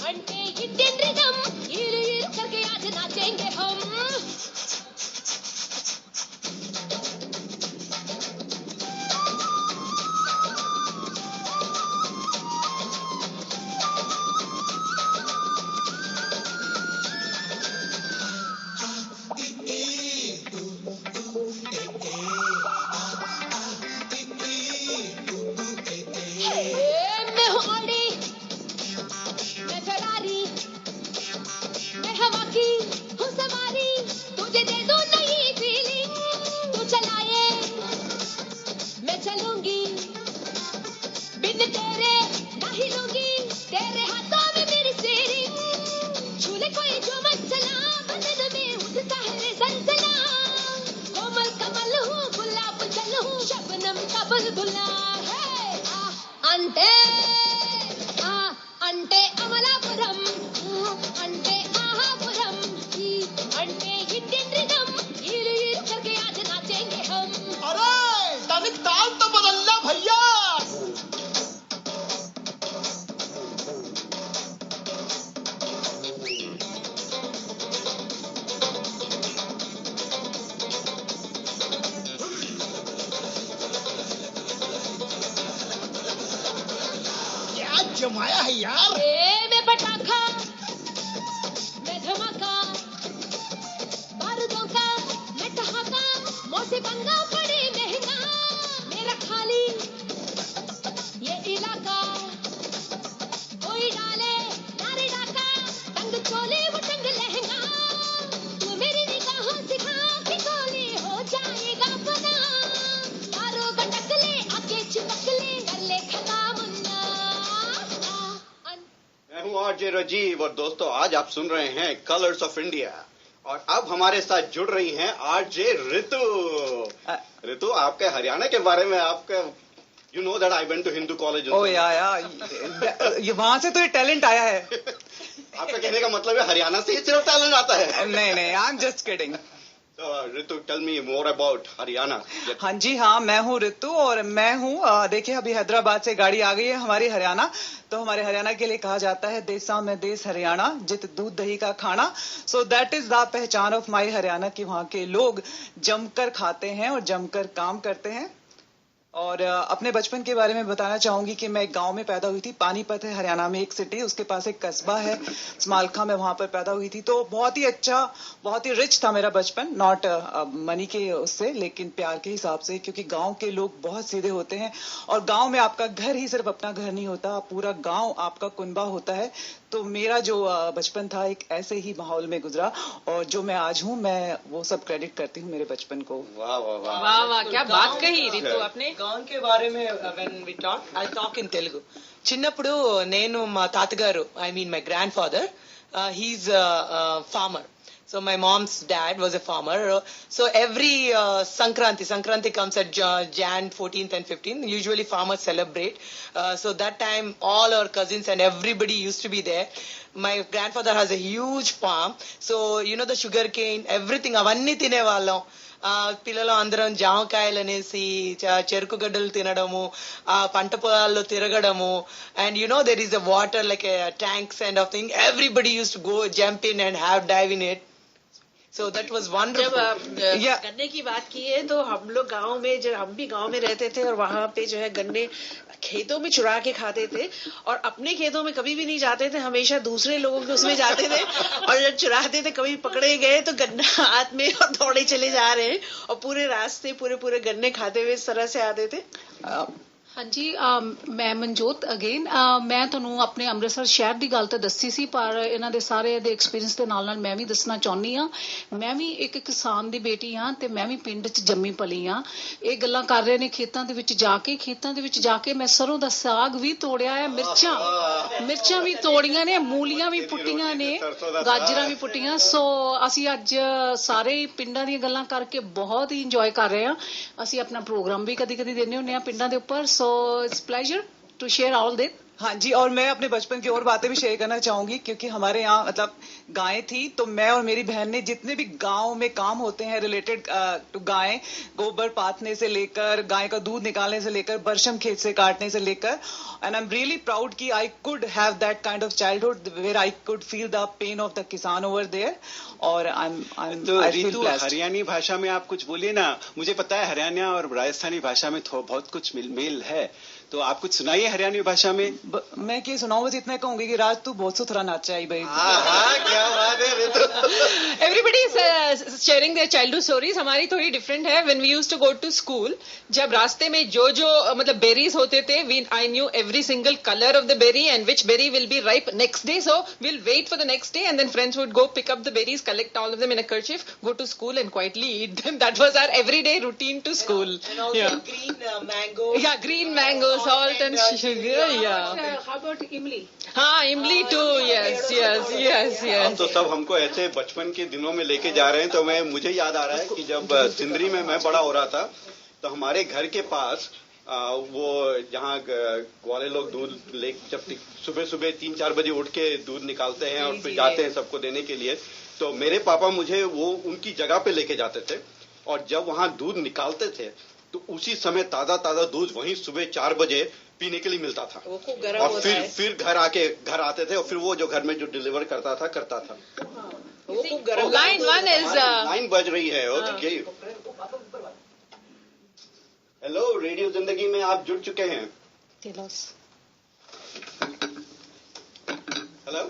అంటే ఇండియन रिदम, इलू इलू करके आज नाचेंगे हम. मैं हूँ ऑडी, मैं फरारी, मैं हवा की हूँ सवारी. तुझे दे दूँ नई फीलिंग, तू चलाए मैं चलूंगी, बिन तेरे ना हिलूंगी. तेरे हाथों में मेरी स्टीयरिंग, झूले कोई जो मत चला, बदन में उठता है रे सनसना. कोमल कमल हूँ, गुलाब जल हूँ, शबनम का बुलबुला. అంటే అంటే అమలాపురం, అంటే ఆహాపురం, అంటే ఇండియన్ रिदम, इलू इलू करके आज नाचेंगे हम. अरे तनिक ताल तो बदलना भैया. जमाया है यार. मैं पटाखा, मैं धमाका, बारूदों का मैं ठहाका, मौसे पंगा पड़े महंगा. मेरा खाली ये इलाका, कोई डाले नारे डाका, टंग चोले वो टंग लहंगा. तू मेरी निगाहों सिखा कि गोली हो जाएगा बना. मारो गटक ले, आके चिपक ले, कर ले खता मुन्ना. मैं हूँ आरजे राजीव और दोस्तों आज आप सुन रहे हैं कलर्स ऑफ इंडिया. और अब हमारे साथ जुड़ रही हैं आरजे ऋतु. ऋतु, आपके हरियाणा के बारे में आपके you know that I went to Hindu college. ओ या ये वहां से तो ये टैलेंट आया है. आपका कहने का मतलब है हरियाणा से ही सिर्फ टैलेंट आता है? नहीं, I am just kidding. Ritu, tell me more about Haryana. हाँ जी, हाँ, मैं हूँ रितु और मैं हूँ, देखिए अभी हैदराबाद से गाड़ी आ गई है हमारी हरियाणा. तो हमारे हरियाणा के लिए कहा जाता है देसा में देश हरियाणा, जित दूध दही का खाना. सो दैट इज द पहचान ऑफ माई हरियाणा की वहाँ के लोग जमकर खाते हैं और जमकर काम करते हैं. और अपने बचपन के बारे में बताना चाहूंगी कि मैं एक गांव में पैदा हुई थी. पानीपत है हरियाणा में एक सिटी, उसके पास एक कस्बा है स्मालखा, में वहां पर पैदा हुई थी. तो बहुत ही अच्छा, बहुत ही रिच था मेरा बचपन. नॉट मनी के उससे, लेकिन प्यार के हिसाब से, क्योंकि गांव के लोग बहुत सीधे होते हैं. और गांव में आपका घर ही सिर्फ अपना घर नहीं होता, पूरा गांव आपका कुनबा होता है. तो मेरा जो बचपन था एक ऐसे ही माहौल में गुजरा, और जो मैं आज हूँ मैं वो सब क्रेडिट करती हूँ मेरे बचपन को. वाह वाह वाह वाह वाह, क्या बात कही रितु आपने. गांव के बारे में when we talk, I talk in Telugu. చిన్నప్పుడు నేను మా తాతగారు, I mean my grandfather, he's a farmer. So my mom's dad was a farmer. So every Sankranti comes at Jan 14th and 15th. Usually farmers celebrate. So that time all our cousins and everybody used to be there. My grandfather has a huge farm. So you know the sugar cane, everything, avanni tine vallam. పిల్లలు అందరం జామకాయలు అనేసి చెరుకు గడ్డలు తినడము, పంట పొలాల్లో తిరగడము, and you know there is a water like tanks and of thing. Everybody use to go jump in and have dive in it. So that was wonderful. जब आप गन्ने की बात की है तो हम लोग गांव में, जब हम भी गांव में रहते थे और वहां पे जो है गन्ने खेतों में चुरा के खाते थे, और अपने खेतों में कभी भी नहीं जाते थे, हमेशा दूसरे लोगों के उसमें जाते थे. और जब चुराते थे कभी पकड़े गए तो गन्ना हाथ में और दौड़े चले जा रहे हैं और पूरे रास्ते पूरे गन्ने खाते हुए इस तरह से आते थे. हाँ जी, मैं मनजोत अगेन. मैं ਤੁਹਾਨੂੰ ਆਪਣੇ ਅੰਮ੍ਰਿਤਸਰ ਸ਼ਹਿਰ ਦੀ ਗੱਲ ਤਾਂ ਦੱਸੀ ਸੀ, ਪਰ ਇਹਨਾਂ ਦੇ ਸਾਰੇ ਦੇ ਐਕਸਪੀਰੀਅੰਸ ਦੇ ਨਾਲ ਮੈਂ ਵੀ ਦੱਸਣਾ ਚਾਹੁੰਦੀ ਆ. ਮੈਂ ਵੀ ਇੱਕ ਕਿਸਾਨ ਦੀ ਬੇਟੀ ਆ ਤੇ ਮੈਂ ਵੀ ਪਿੰਡ 'ਚ ਜੰਮੀ ਪਲੀ ਆ. ਇਹ ਗੱਲਾਂ ਕਰ ਰਹੇ ਨੇ ਖੇਤਾਂ ਦੇ ਵਿੱਚ ਜਾ ਕੇ ਮੈਂ ਸਰੋਂ ਦਾ ਸਾਗ ਵੀ ਤੋੜਿਆ ਹੈ, ਮਿਰਚਾਂ ਵੀ ਤੋੜੀਆਂ ਨੇ, ਮੂਲੀਆਂ ਵੀ ਪੁੱਟੀਆਂ ਨੇ, ਗਾਜਰਾਂ ਵੀ ਪੁੱਟੀਆਂ. ਸੋ ਅਸੀਂ ਅੱਜ ਸਾਰੇ ਪਿੰਡਾਂ ਦੀਆਂ ਗੱਲਾਂ ਕਰਕੇ ਬਹੁਤ ਹੀ ਇੰਜੋਏ ਕਰ ਰਹੇ ਆ. ਅਸੀਂ ਆਪਣਾ ਪ੍ਰੋਗਰਾਮ ਵੀ ਕਦੀ ਦਿੰਦੇ ਹੁੰਦੇ ਆ ਪਿੰਡਾਂ ਦੇ ਉੱਪਰ. So it's pleasure to share all that. हाँ जी, और मैं अपने बचपन की और बातें भी शेयर करना चाहूंगी, क्योंकि हमारे यहाँ मतलब गायें थी. तो मैं और मेरी बहन ने जितने भी गांव में काम होते हैं रिलेटेड टू गायें, गोबर पाथने से लेकर, गाय का दूध निकालने से लेकर, बरशम खेत से काटने से लेकर, and I am really proud कि I could have that kind of childhood where I could feel the pain of the kisan over there. और तो रितु, हरियाणी भाषा में आप कुछ बोलिए ना. मुझे पता है हरियाणा और राजस्थानी भाषा में बहुत कुछ मेल है, तो आप कुछ सुनाइए हरियाणी भाषा में. मैं क्या सुनाऊं, बस इतना कहूंगी कि राज तू बहुत सुथरा नाचा है भाई. क्या बात है Ritu. Everybody is sharing their childhood stories. हमारी थोड़ी डिफरेंट है. When we used to go to school, जब रास्ते में जो मतलब berries होते थे, I knew every single color of the berry and which berry will be ripe next day. So we'll wait for the next day, and then friends would go pick up the berries, collect all of them in a kerchief, go to school and quietly eat them. That was our everyday routine to school. And also green mango. Yeah, green mango, salt and sugar. Yeah. How about imli? हाँ, इमली to. Yes. अब तो सब हमको ऐसे बचपन के दिनों में लेके जा रहे हैं. तो मुझे याद आ रहा है कि जब सिंदरी में मैं बड़ा हो रहा था, तो हमारे घर के पास वो जहाँ वाले लोग दूध ले, जब सुबह 3-4 बजे उठ के दूध निकालते हैं और फिर जाते हैं सबको देने के लिए, तो मेरे पापा मुझे वो उनकी जगह पे लेके जाते थे. और जब वहाँ दूध निकालते थे तो उसी समय ताजा दूध वहीं सुबह 4 बजे पीने के लिए मिलता था. और फिर घर आते थे, और फिर वो जो घर में जो डिलीवर करता था. वो खूब गर्म. Line 1 is लाइन बज रही है. ओके. हेलो, रेडियो जिंदगी में आप जुड़ चुके हैं. Hello.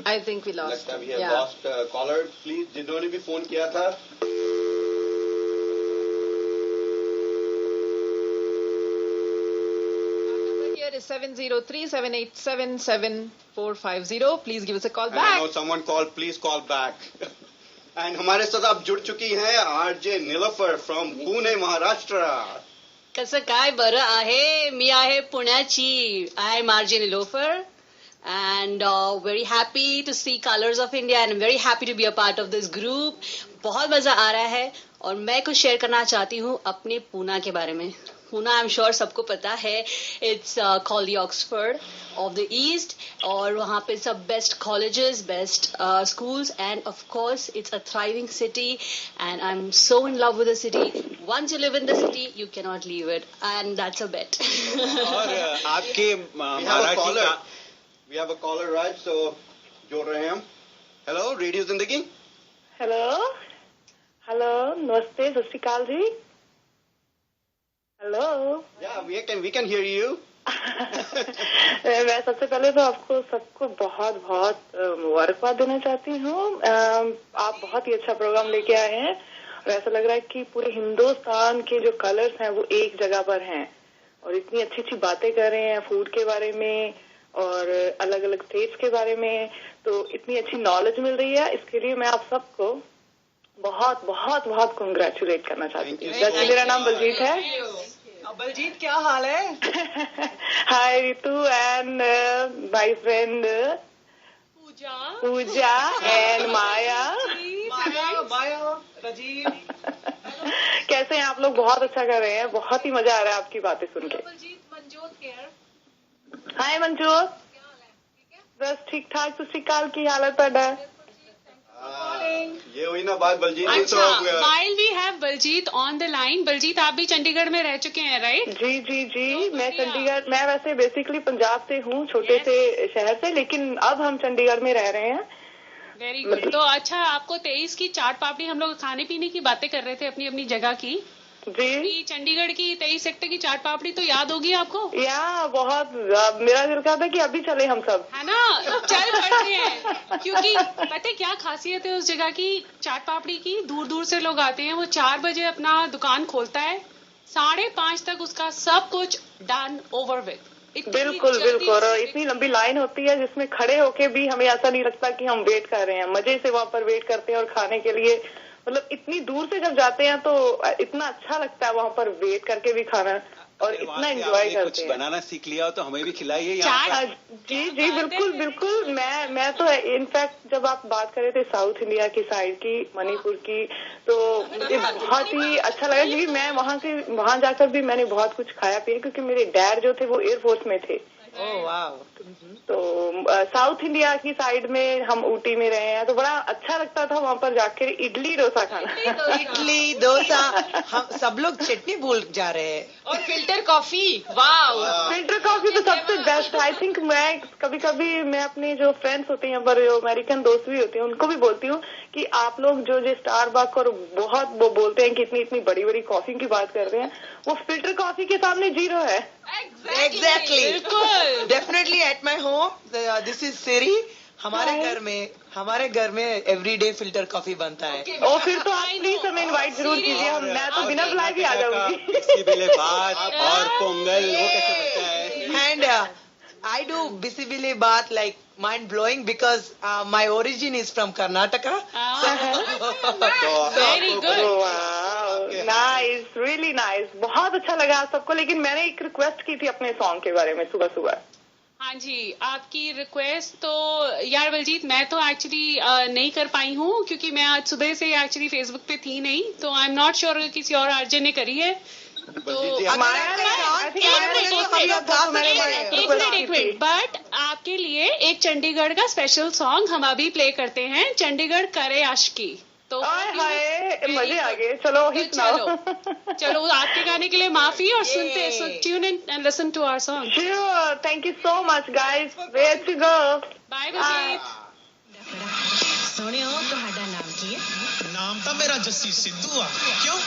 I think we lost. We have lost caller. Please, जिन्होंने भी फोन किया था, Here is 703-787-7450. Please give us a call back. I know someone called. Please call back. And हमारे साथ आप जुड़ चुकी हैं आरजे नीलोफर फ्रॉम पुणे, महाराष्ट्र. कसं काय बरं आहे. मी आहे पुण्याची. I am RJ Nilofar and and very happy to see Colors of India and I'm very happy to be a part of this group. बहुत मजा आ रहा है और मैं कुछ शेयर करना चाहती हूँ अपने पूना के बारे में. पूना आई एम श्योर सबको पता है. It's called the Oxford of the east और वहाँ पे सब best colleges, best schools and of course it's a thriving city and I'm so in love with the city. Once you live in the city you cannot leave it and that's a bet. और आपके मराठी का We have a caller, right? So, जोड़ रहे हैं हम. Hello, radio जिंदगी. Hello नमस्ते, सत श्री अकाल जी. Hello. Yeah, we can hear you. मैं सबसे पहले तो आपको सबको बहुत बहुत मुबारकबाद देना चाहती हूँ. आप बहुत ही अच्छा प्रोग्राम लेके आए हैं और ऐसा लग रहा है कि पूरे हिंदुस्तान के जो कलर्स हैं वो एक जगह पर हैं और इतनी अच्छी अच्छी बातें कर रहे हैं फूड के बारे में और अलग अलग स्टेट्स के बारे में. तो इतनी अच्छी नॉलेज मिल रही है, इसके लिए मैं आप सबको बहुत बहुत बहुत कांग्रेचुलेट करना चाहती हूँ. जैसे मेरा नाम बलजीत है. बलजीत क्या हाल है? Hi Ritu and my friend Pooja and Maya Rajeev. कैसे हैं आप लोग? बहुत अच्छा कर रहे हैं, बहुत ही मजा आ रहा है आपकी बातें सुन के. हाय मनजोत. बस ठीक ठाक. सत श्री अकाल. की हालत है? ये हुई ना बात बलजीत. अच्छा, while we have Baljeet on the line, Baljeet आप भी चंडीगढ़ में रह चुके हैं, राइट? जी जी जी. मैं चंडीगढ़, मैं वैसे बेसिकली पंजाब से हूँ, छोटे से शहर से, लेकिन अब हम चंडीगढ़ में रह रहे हैं. Very good. तो अच्छा, आपको 23 की चाट पापड़ी, हम लोग खाने पीने की बातें कर रहे थे अपनी अपनी जगह की जी. चंडीगढ़ की 23 सेक्टर की चाट पापड़ी तो याद होगी आपको? या बहुत. मेरा दिल कहता है कि अभी चले हम सब, है ना. चल पड़ते हैं क्योंकि पता है क्या खासियत है उस जगह की चाट पापड़ी की. दूर दूर से लोग आते हैं. वो 4 बजे अपना दुकान खोलता है, 5:30 तक उसका सब कुछ डन ओवर विद. बिल्कुल बिल्कुल. और इतनी लंबी लाइन होती है जिसमें खड़े होके भी हमें ऐसा नहीं लगता कि हम वेट कर रहे हैं. मजे से वहाँ पर वेट करते हैं और खाने के लिए, मतलब इतनी दूर से जब जाते हैं तो इतना अच्छा लगता है वहाँ पर वेट करके भी खाना और इतना एंजॉय करते हैं. बनाना सीख लिया हो तो हमें भी खिलाइए. जी जी बिल्कुल बिल्कुल. मैं तो इनफैक्ट जब आप बात कर रहे थे साउथ इंडिया की साइड की, मणिपुर की, तो मुझे बहुत ही अच्छा लगा क्योंकि मैं वहाँ जाकर भी मैंने बहुत कुछ खाया पिया क्योंकि मेरे डैड जो थे वो एयरफोर्स में थे. तो साउथ इंडिया की साइड में हम ऊटी में रहे हैं तो बड़ा अच्छा लगता था वहाँ पर जाकर इडली डोसा खाना. इडली डोसा. हम सब लोग चटनी भूल जा रहे हैं. और फिल्टर कॉफी. वाह, फिल्टर कॉफी तो सबसे बेस्ट. आई थिंक मैं कभी कभी मैं अपने जो फ्रेंड्स होते हैं पर जो अमेरिकन दोस्त भी होते हैं उनको भी बोलती हूँ कि आप लोग जो स्टारबक्स और बहुत वो बोलते हैं कि इतनी इतनी बड़ी बड़ी कॉफी की बात कर रहे हैं, वो फिल्टर कॉफी के सामने जीरो है. Exactly. Definitely at my home. This is Siri. हमारे घर में एवरीडे फिल्टर कॉफी बनता है. और फिर तो आप प्लीज हमें इनवाइट जरूर कीजिए. मैं तो बिना बुलाए भी आ जाऊंगी. और पोंगल वो कैसे बनता है? And I do bisibile baat like mind blowing because my origin is from Karnataka. Very good. Wow, nice, really nice. बहुत अच्छा लगा आप सबको. लेकिन मैंने एक रिक्वेस्ट की थी अपने सॉन्ग के बारे में सुबह सुबह. हाँ जी, आपकी रिक्वेस्ट तो यार बलजीत मैं तो एक्चुअली नहीं कर पाई हूँ क्योंकि मैं आज सुबह से एक्चुअली फेसबुक पे थी नहीं, तो आई एम नॉट श्योर किसी और आरजे ने करी है. तो एक मिनट बट आपके लिए एक चंडीगढ़ का स्पेशल सॉन्ग हम अभी प्ले करते हैं. चंडीगढ़ करे आशिकी. तो मजे आ गए. चलो आपके गाने के लिए माफी और सुनते tune in and listen to our song. Sure. Thank you so much guys. Where to go. Bye bye. सोनियो ਤੁਹਾਡਾ ਨਾਮ ਕੀ ਹੈ? ਨਾਮ ਤਾਂ ਮੇਰਾ ਜੱਸੀ ਸਿੱਧੂ ਆ. ਕਿਉਂ?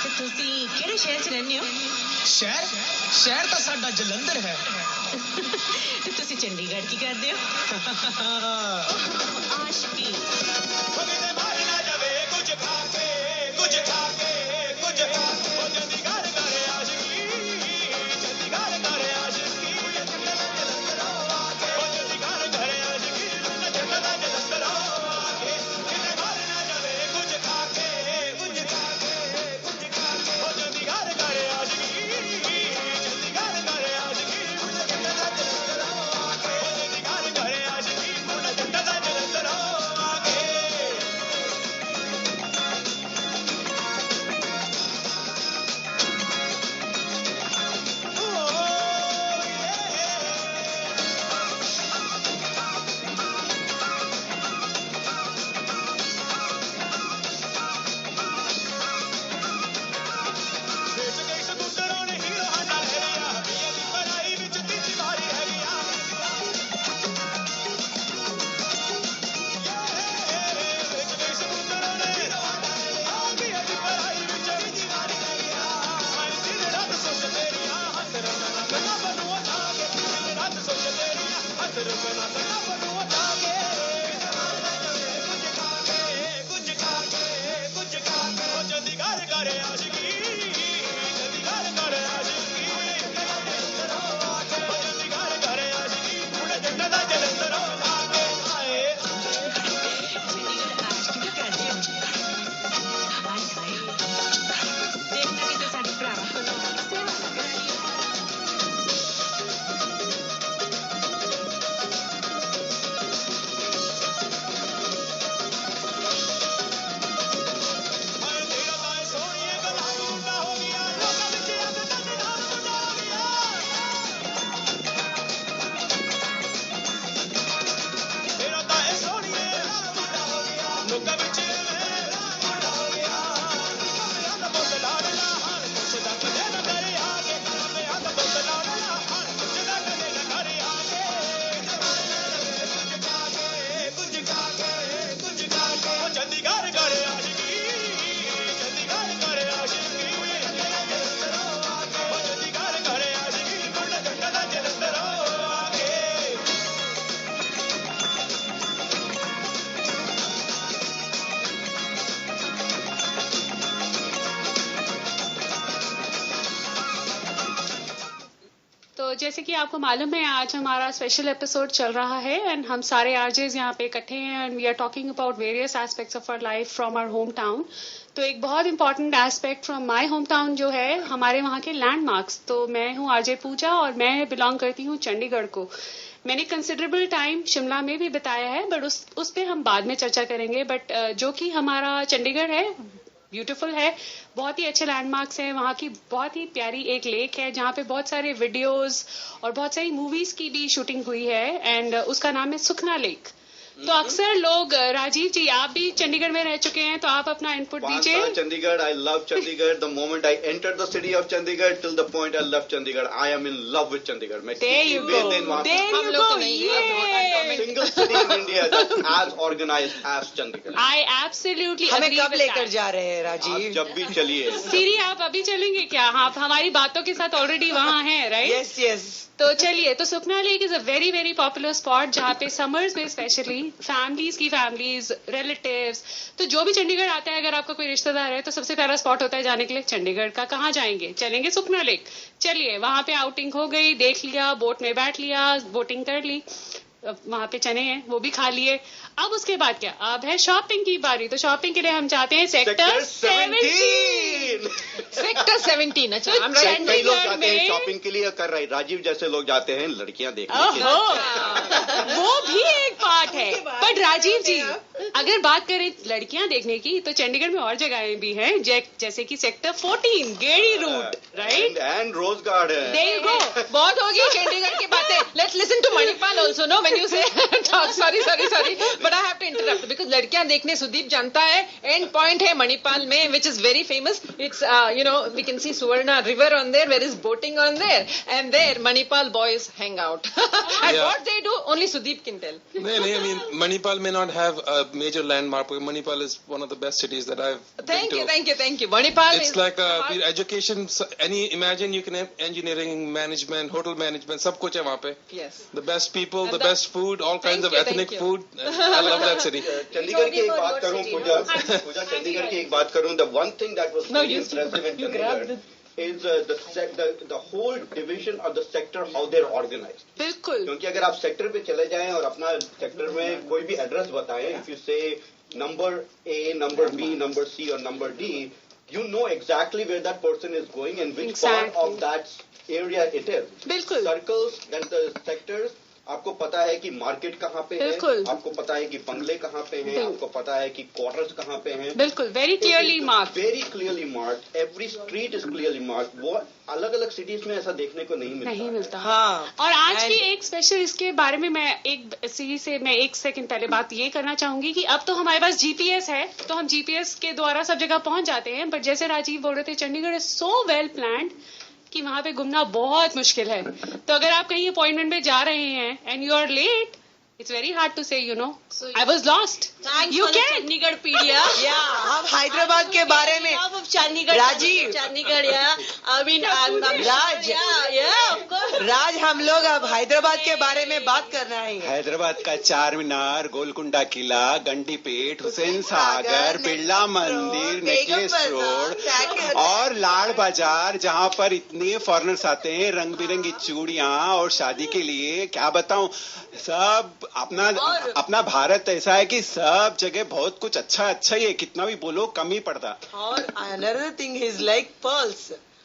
ਤੇ ਤੁਸੀਂ ਕਿਹੜੇ ਸ਼ਹਿਰ 'ਚ ਰਹਿੰਦੇ ਹੋ? ਸ਼ਹਿਰ ਤਾਂ ਸਾਡਾ ਜਲੰਧਰ ਹੈ. ਤੇ ਤੁਸੀਂ ਚੰਡੀਗੜ੍ਹ ਕੀ ਕਰਦੇ ਹੋ? ਆਸ਼ਕੀ. जैसे कि आपको मालूम है आज हमारा स्पेशल एपिसोड चल रहा है एंड हम सारे आरजेस यहाँ पे इकट्ठे हैं and we are talking about various aspects of our life from our home town. तो एक बहुत important aspect from my home town जो है हमारे वहाँ के लैंडमार्क्स. तो मैं हूँ आरजे पूजा और मैं बिलोंग करती हूँ चंडीगढ़ को. मैंने कंसिडरेबल टाइम शिमला में भी बिताया है बट उस पे हम बाद में चर्चा करेंगे. बट जो कि हमारा चंडीगढ़ है ब्यूटीफुल है, बहुत ही अच्छे लैंडमार्क्स हैं. वहाँ की बहुत ही प्यारी एक लेक है जहाँ पे बहुत सारे वीडियोस और बहुत सारी मूवीज की भी शूटिंग हुई है एंड उसका नाम है सुखना लेक. तो अक्सर लोग, राजीव जी आप भी चंडीगढ़ में रह चुके हैं तो आप अपना इनपुट दीजिए. Chandigarh, I love Chandigarh. The moment I enter the city of Chandigarh till the point I love Chandigarh, I am in love with Chandigarh. मैं single city in India as organised as Chandigarh. I absolutely. हमें कब लेकर जा रहे हैं राजीव? जब भी चलिए. सीरी आप अभी चलेंगे क्या? आप हमारी बातों के साथ ऑलरेडी वहाँ हैं, राइट? Yes yes. तो चलिए. तो Sukhna lake is a very very popular spot जहाँ पे समर्स में स्पेशली फैमिलीज रिलेटिव्स, तो जो भी चंडीगढ़ आता है अगर आपका कोई रिश्तेदार है तो सबसे पहला स्पॉट होता है जाने के लिए चंडीगढ़ का. कहाँ जाएंगे? चलेंगे सुखना लेक. चलिए वहां पे आउटिंग हो गई, देख लिया, बोट में बैठ लिया, बोटिंग कर ली, वहां पे चने हैं वो भी खा लिए. अब उसके बाद क्या? अब है शॉपिंग की बारी. तो शॉपिंग के लिए हम जाते हैं सेक्टर 17. सेक्टर 17. अच्छा, कई लोग जाते हैं शॉपिंग के लिए, कर रहे राजीव जैसे लोग जाते हैं लड़कियां देखने के लिए. वो भी एक पार्ट है. बट राजीव जी अगर बात करें लड़कियां देखने की तो चंडीगढ़ में और जगहें भी हैं जैसे कि sector 14 Gedi route, right? And rose garden. There you go. बहुत हो गई चंडीगढ़ की बातें. Let's listen to Manipal also. No when you say sorry but I have to interrupt because लड़कियां देखने सुदीप जानता है एंड पॉइंट है मणिपाल में which is very famous. It's you know we can see Suvarna river on there, where is boating on there and there Manipal boys hang out. And what they do only Sudeep can tell. No, I mean, Manipal may not have a major landmark, but Manipal is one of the best cities that I've been to. Thank you. Manipal it's like education. Imagine you can have engineering, management, hotel management, सब कुछ है वहाँ पे. Yes. The best people, the best food, all kinds of ethnic food. I love that city. Chandigarh की एक बात करूँ पूजा चंडीगढ़ की एक बात करूँ. The one thing that was really impressive in Chandigarh is the whole division of the sector, how they're organized. बिल्कुल. क्योंकि अगर आप सेक्टर पे चले जाएं और अपना सेक्टर में कोई भी एड्रेस बताएं, if you say number A, number B, number C or number D, you know exactly where that person is going and which part of that area it is. बिल्कुल. Circles, then the sectors. आपको पता है कि market कहाँ पे है, आपको पता है कि बंगले कहाँ पे हैं, आपको पता है कि क्वार्टर्स कहाँ पे हैं. बिल्कुल. Very clearly marked. Very clearly marked. Every street is clearly marked. वो अलग अलग सिटीज में ऐसा देखने को नहीं मिलता. हाँ. और आज की एक स्पेशल इसके बारे में मैं एक सेकंड पहले बात ये करना चाहूंगी कि अब तो हमारे पास जीपीएस है तो हम जीपीएस के द्वारा सब जगह पहुंच जाते हैं. बट जैसे राजीव बोल रहे थे Chandigarh is so well planned कि वहां पे घूमना बहुत मुश्किल है. तो अगर आप कहीं अपॉइंटमेंट में जा रहे हैं and you are late, it's very hard to say, you know. So I was lost. Thanks you for the Chandigarh pedia. Yeah, हम हैदराबाद के बारे में. Chandigarh. Rajiv. Chandigarh, yeah. I mean, I'm Raj. Yeah, of course. राज हम लोग अब हैदराबाद के बारे में बात करना है. हैदराबाद का चार मीनार, गोलकुंडा किला, गंडीपेट, हुसैन सागर, बिरला मंदिर, नेकलेस रोड और लाड़ बाजार जहाँ पर इतने फॉरेनर्स आते हैं, रंग बिरंगी चूड़ियाँ और शादी के लिए क्या बताऊं. सब अपना भारत ऐसा है कि सब जगह बहुत कुछ अच्छा ही है. कितना भी बोलो कम ही पड़ता. और another thing is like pearls.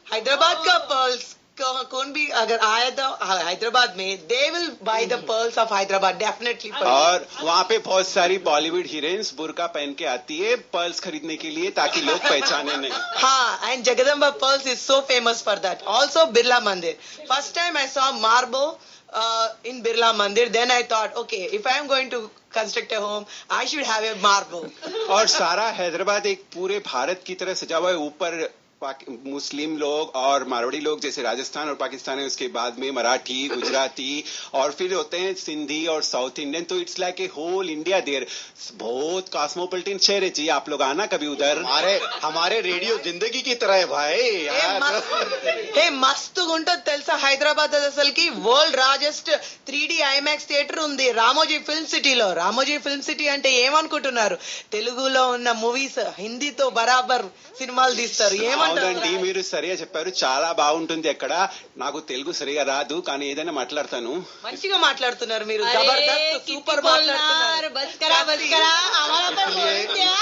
Hyderabad का pearls कौन भी अगर आया था हैदराबाद में, they will buy the pearls of Hyderabad definitely. और वहाँ पे बहुत सारी बॉलीवुड हीरोइंस बुर्का पहन के आती है पर्ल्स खरीदने के लिए ताकि लोग पहचाने नहीं. हाँ, and Jagadamba pearls is so famous for that. Also Birla Mandir. First time I saw marble in Birla Mandir, then I thought, okay, if I am going to construct a home, I should have a marble. और सारा हैदराबाद एक पूरे भारत की तरह सजा हुआ है. ऊपर मुस्लिम लोग और मारवाड़ी लोग जैसे राजस्थान और पाकिस्तान है, उसके बाद में मराठी, गुजराती और फिर होते हैं सिंधी और साउथ इंडियन. तो it's like a whole India there. बहुत कॉस्मोपॉलिटन शहर है जी. आप लोग आना कभी उधर. हमारे रेडियो जिंदगी की तरह है भाई. हे मस्त गुंटो తెలుసా హైదరాబాద్ అసలుకి world largest 3D IMAX theatre ఉంది రామోజీ ఫిల్మ్ సిటీలో. రామోజీ ఫిల్మ్ సిటీ అంటే ఏమనుకుంటున్నారు? తెలుగులో ఉన్న మూవీస్ హిందీతో బరాబర్ సినిమాలు తీస్తారు. ఏమనుకుంటున్నారు? అవునండి, మీరు సరిగా చెప్పారు. చాలా బాగుంటుంది అక్కడ. నాకు తెలుగు సరిగా రాదు, కానీ ఏదైనా మాట్లాడతాను. మంచిగా మాట్లాడుతున్నారు మీరు, జబర్దస్త్, సూపర్ మాట్లాడుతున్నారు. बस करा हमारा तो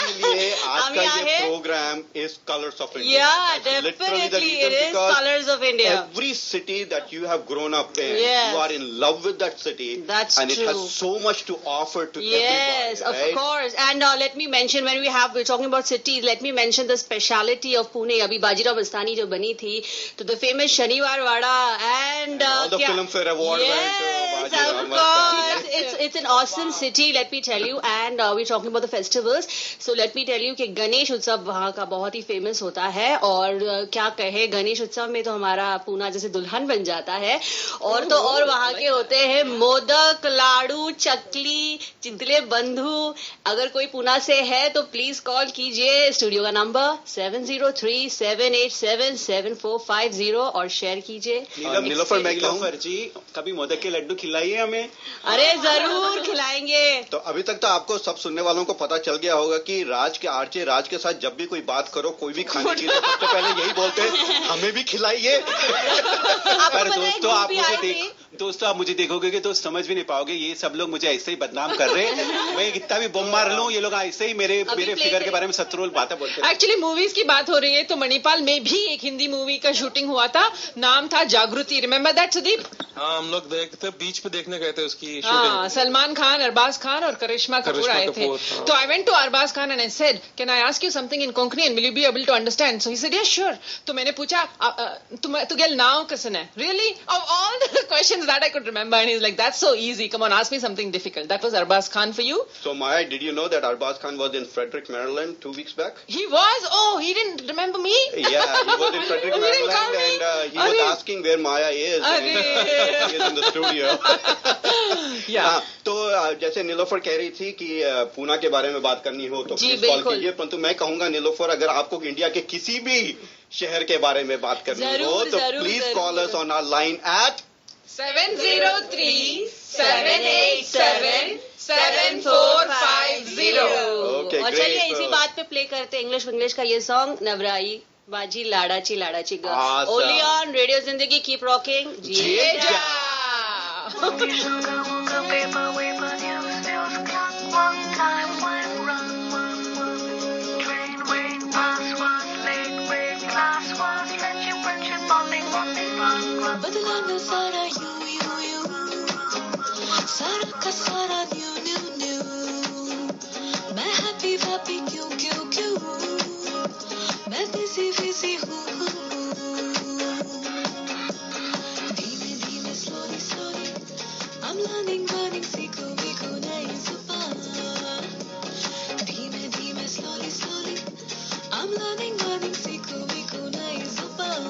इसलिए आज का ये programme is Colors of India. Yeah, Literally the definitely reason it is because Colors of India. Every city that you have grown up in, Yes. you are in love with that city. That's and true. it has so much to offer to Yes, everybody, right? of course. And let me mention, when we're talking about cities, let me mention the speciality of Pune. Abhi Bajirao Mastani jo bani thi, to the famous Shaniwar Wada and all the Filmfare Award went to Bajirao of course. It's an awesome city, let me tell you. And we're talking about the festivals. So let me tell you कि गणेश उत्सव वहाँ का बहुत ही famous होता है. और क्या कहे, गणेश उत्सव में तो हमारा पूना जैसे दुल्हन बन जाता है. और तो और वहाँ के होते हैं मोदक, लाडू, चकली, चिंतले बंधु. अगर कोई पूना से है तो प्लीज कॉल कीजिए. स्टूडियो का नंबर 7037877450 और शेयर कीजिए. नीलोफर मैं कहूँ जी, कभी मोदक के लड्डू खिलाइए हमें. अरे जरूर खिलाएंगे. तो अभी तक तो आपको सब सुनने वालों को पता चल गया होगा कि राज के आरजे राज के साथ जब भी कोई बात करो, कोई भी खाने की, तो सबसे पहले यही बोलते हैं हमें भी खिलाइए. पर दोस्तों आप मुझे देखोगे कि तो समझ भी नहीं पाओगे. ये सब लोग मुझे ऐसे ही बदनाम कर रहे हैं. मैं कितना भी बम मार लूं, ये लोग ऐसे ही मेरे फिगर के बारे में शत्रुल बातें बोलते हैं. एक्चुअली मूवीज की बात हो रही है तो मणिपाल में भी एक हिंदी मूवी का शूटिंग हुआ था. नाम था जागृति. Remember that Sudeep? हाँ, हम लोग देखते बीच पे देखने गए थे उसकी शूटिंग. हाँ, सलमान खान, अरबाज खान और करिश्मा कपूर आए थे. तो I went to Arbaaz Khan and I said, can I ask you something in Konkani and will you be able to understand? So he said yes sure. तो मैंने पूछा तुगेल नाव कसन है? Really? Of all the questions that I could remember, and he is like that's so easy, come on ask me something difficult. That was Arbaaz Khan for you. So Maya, did you know that Arbaz Khan was in Frederick, Maryland 2 weeks back? He was? Oh, he didn't remember me? Yeah, he was in Frederick, Maryland, and he was asking where Maya is. And, he is in the studio. Yeah. तो जैसे नीलोफर कह रही थी कि पूना के बारे में बात करनी हो तो प्लीज कॉल कीजिए. परंतु मैं कहूंगा नीलोफर, अगर आपको इंडिया के किसी भी शहर के बारे में बात करनी हो तो please call us on our line at 703-787-7450. Okay, और great. चलिए इसी बात पे प्ले करते इंग्लिश का ये सॉन्ग, नवराई बाजी लाडाची लाडाची ग. Awesome. ओनली ऑन रेडियो जिंदगी. Keep rocking. जिए जा. बदला न सारा यू सारा का सारा न्यू मैं हैप्पी क्यों मैं बिजी हूँ. धीमे slowly I'm learning सीखो नई जुबान. धीमे slowly I'm learning सीखो नई जुबान.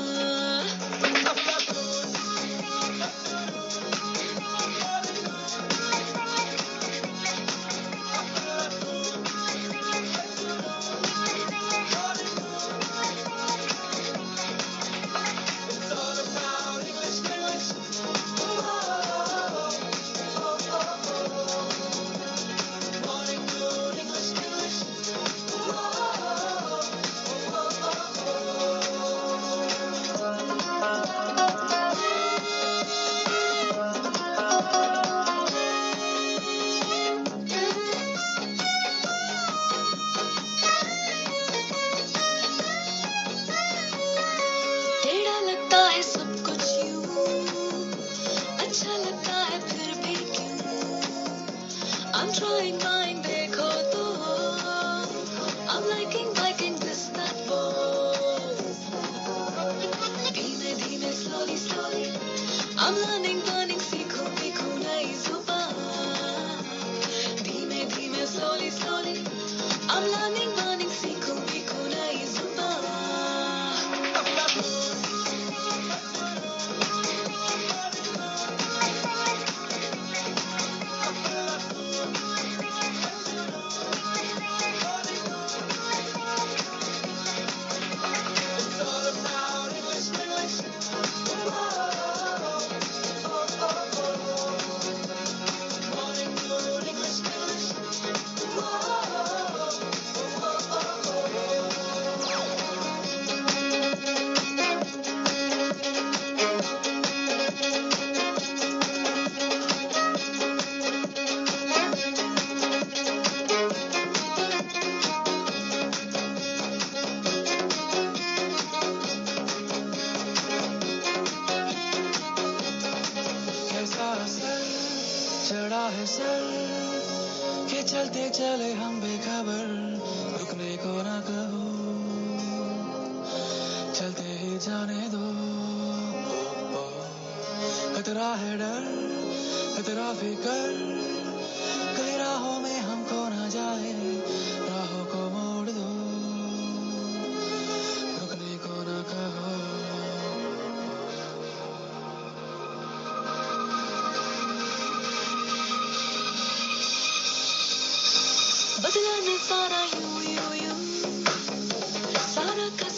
I'm trying mine, देखो तो I'm liking this that वो. धीमे slowly I'm learning सीखो नई जुबान. धीमे slowly I'm learning सीखो नई जुबान. असर के चलते चले हम बेखबर, रुकने को ना कहो, चलते ही जाने दो। खतरा है डर, खतरा फिकर, कई राहों में हमको ना जाए, राहों को मोड़ दो, रुकने को ना कहो। बदला न सारा यूं यूं यूं, सारा का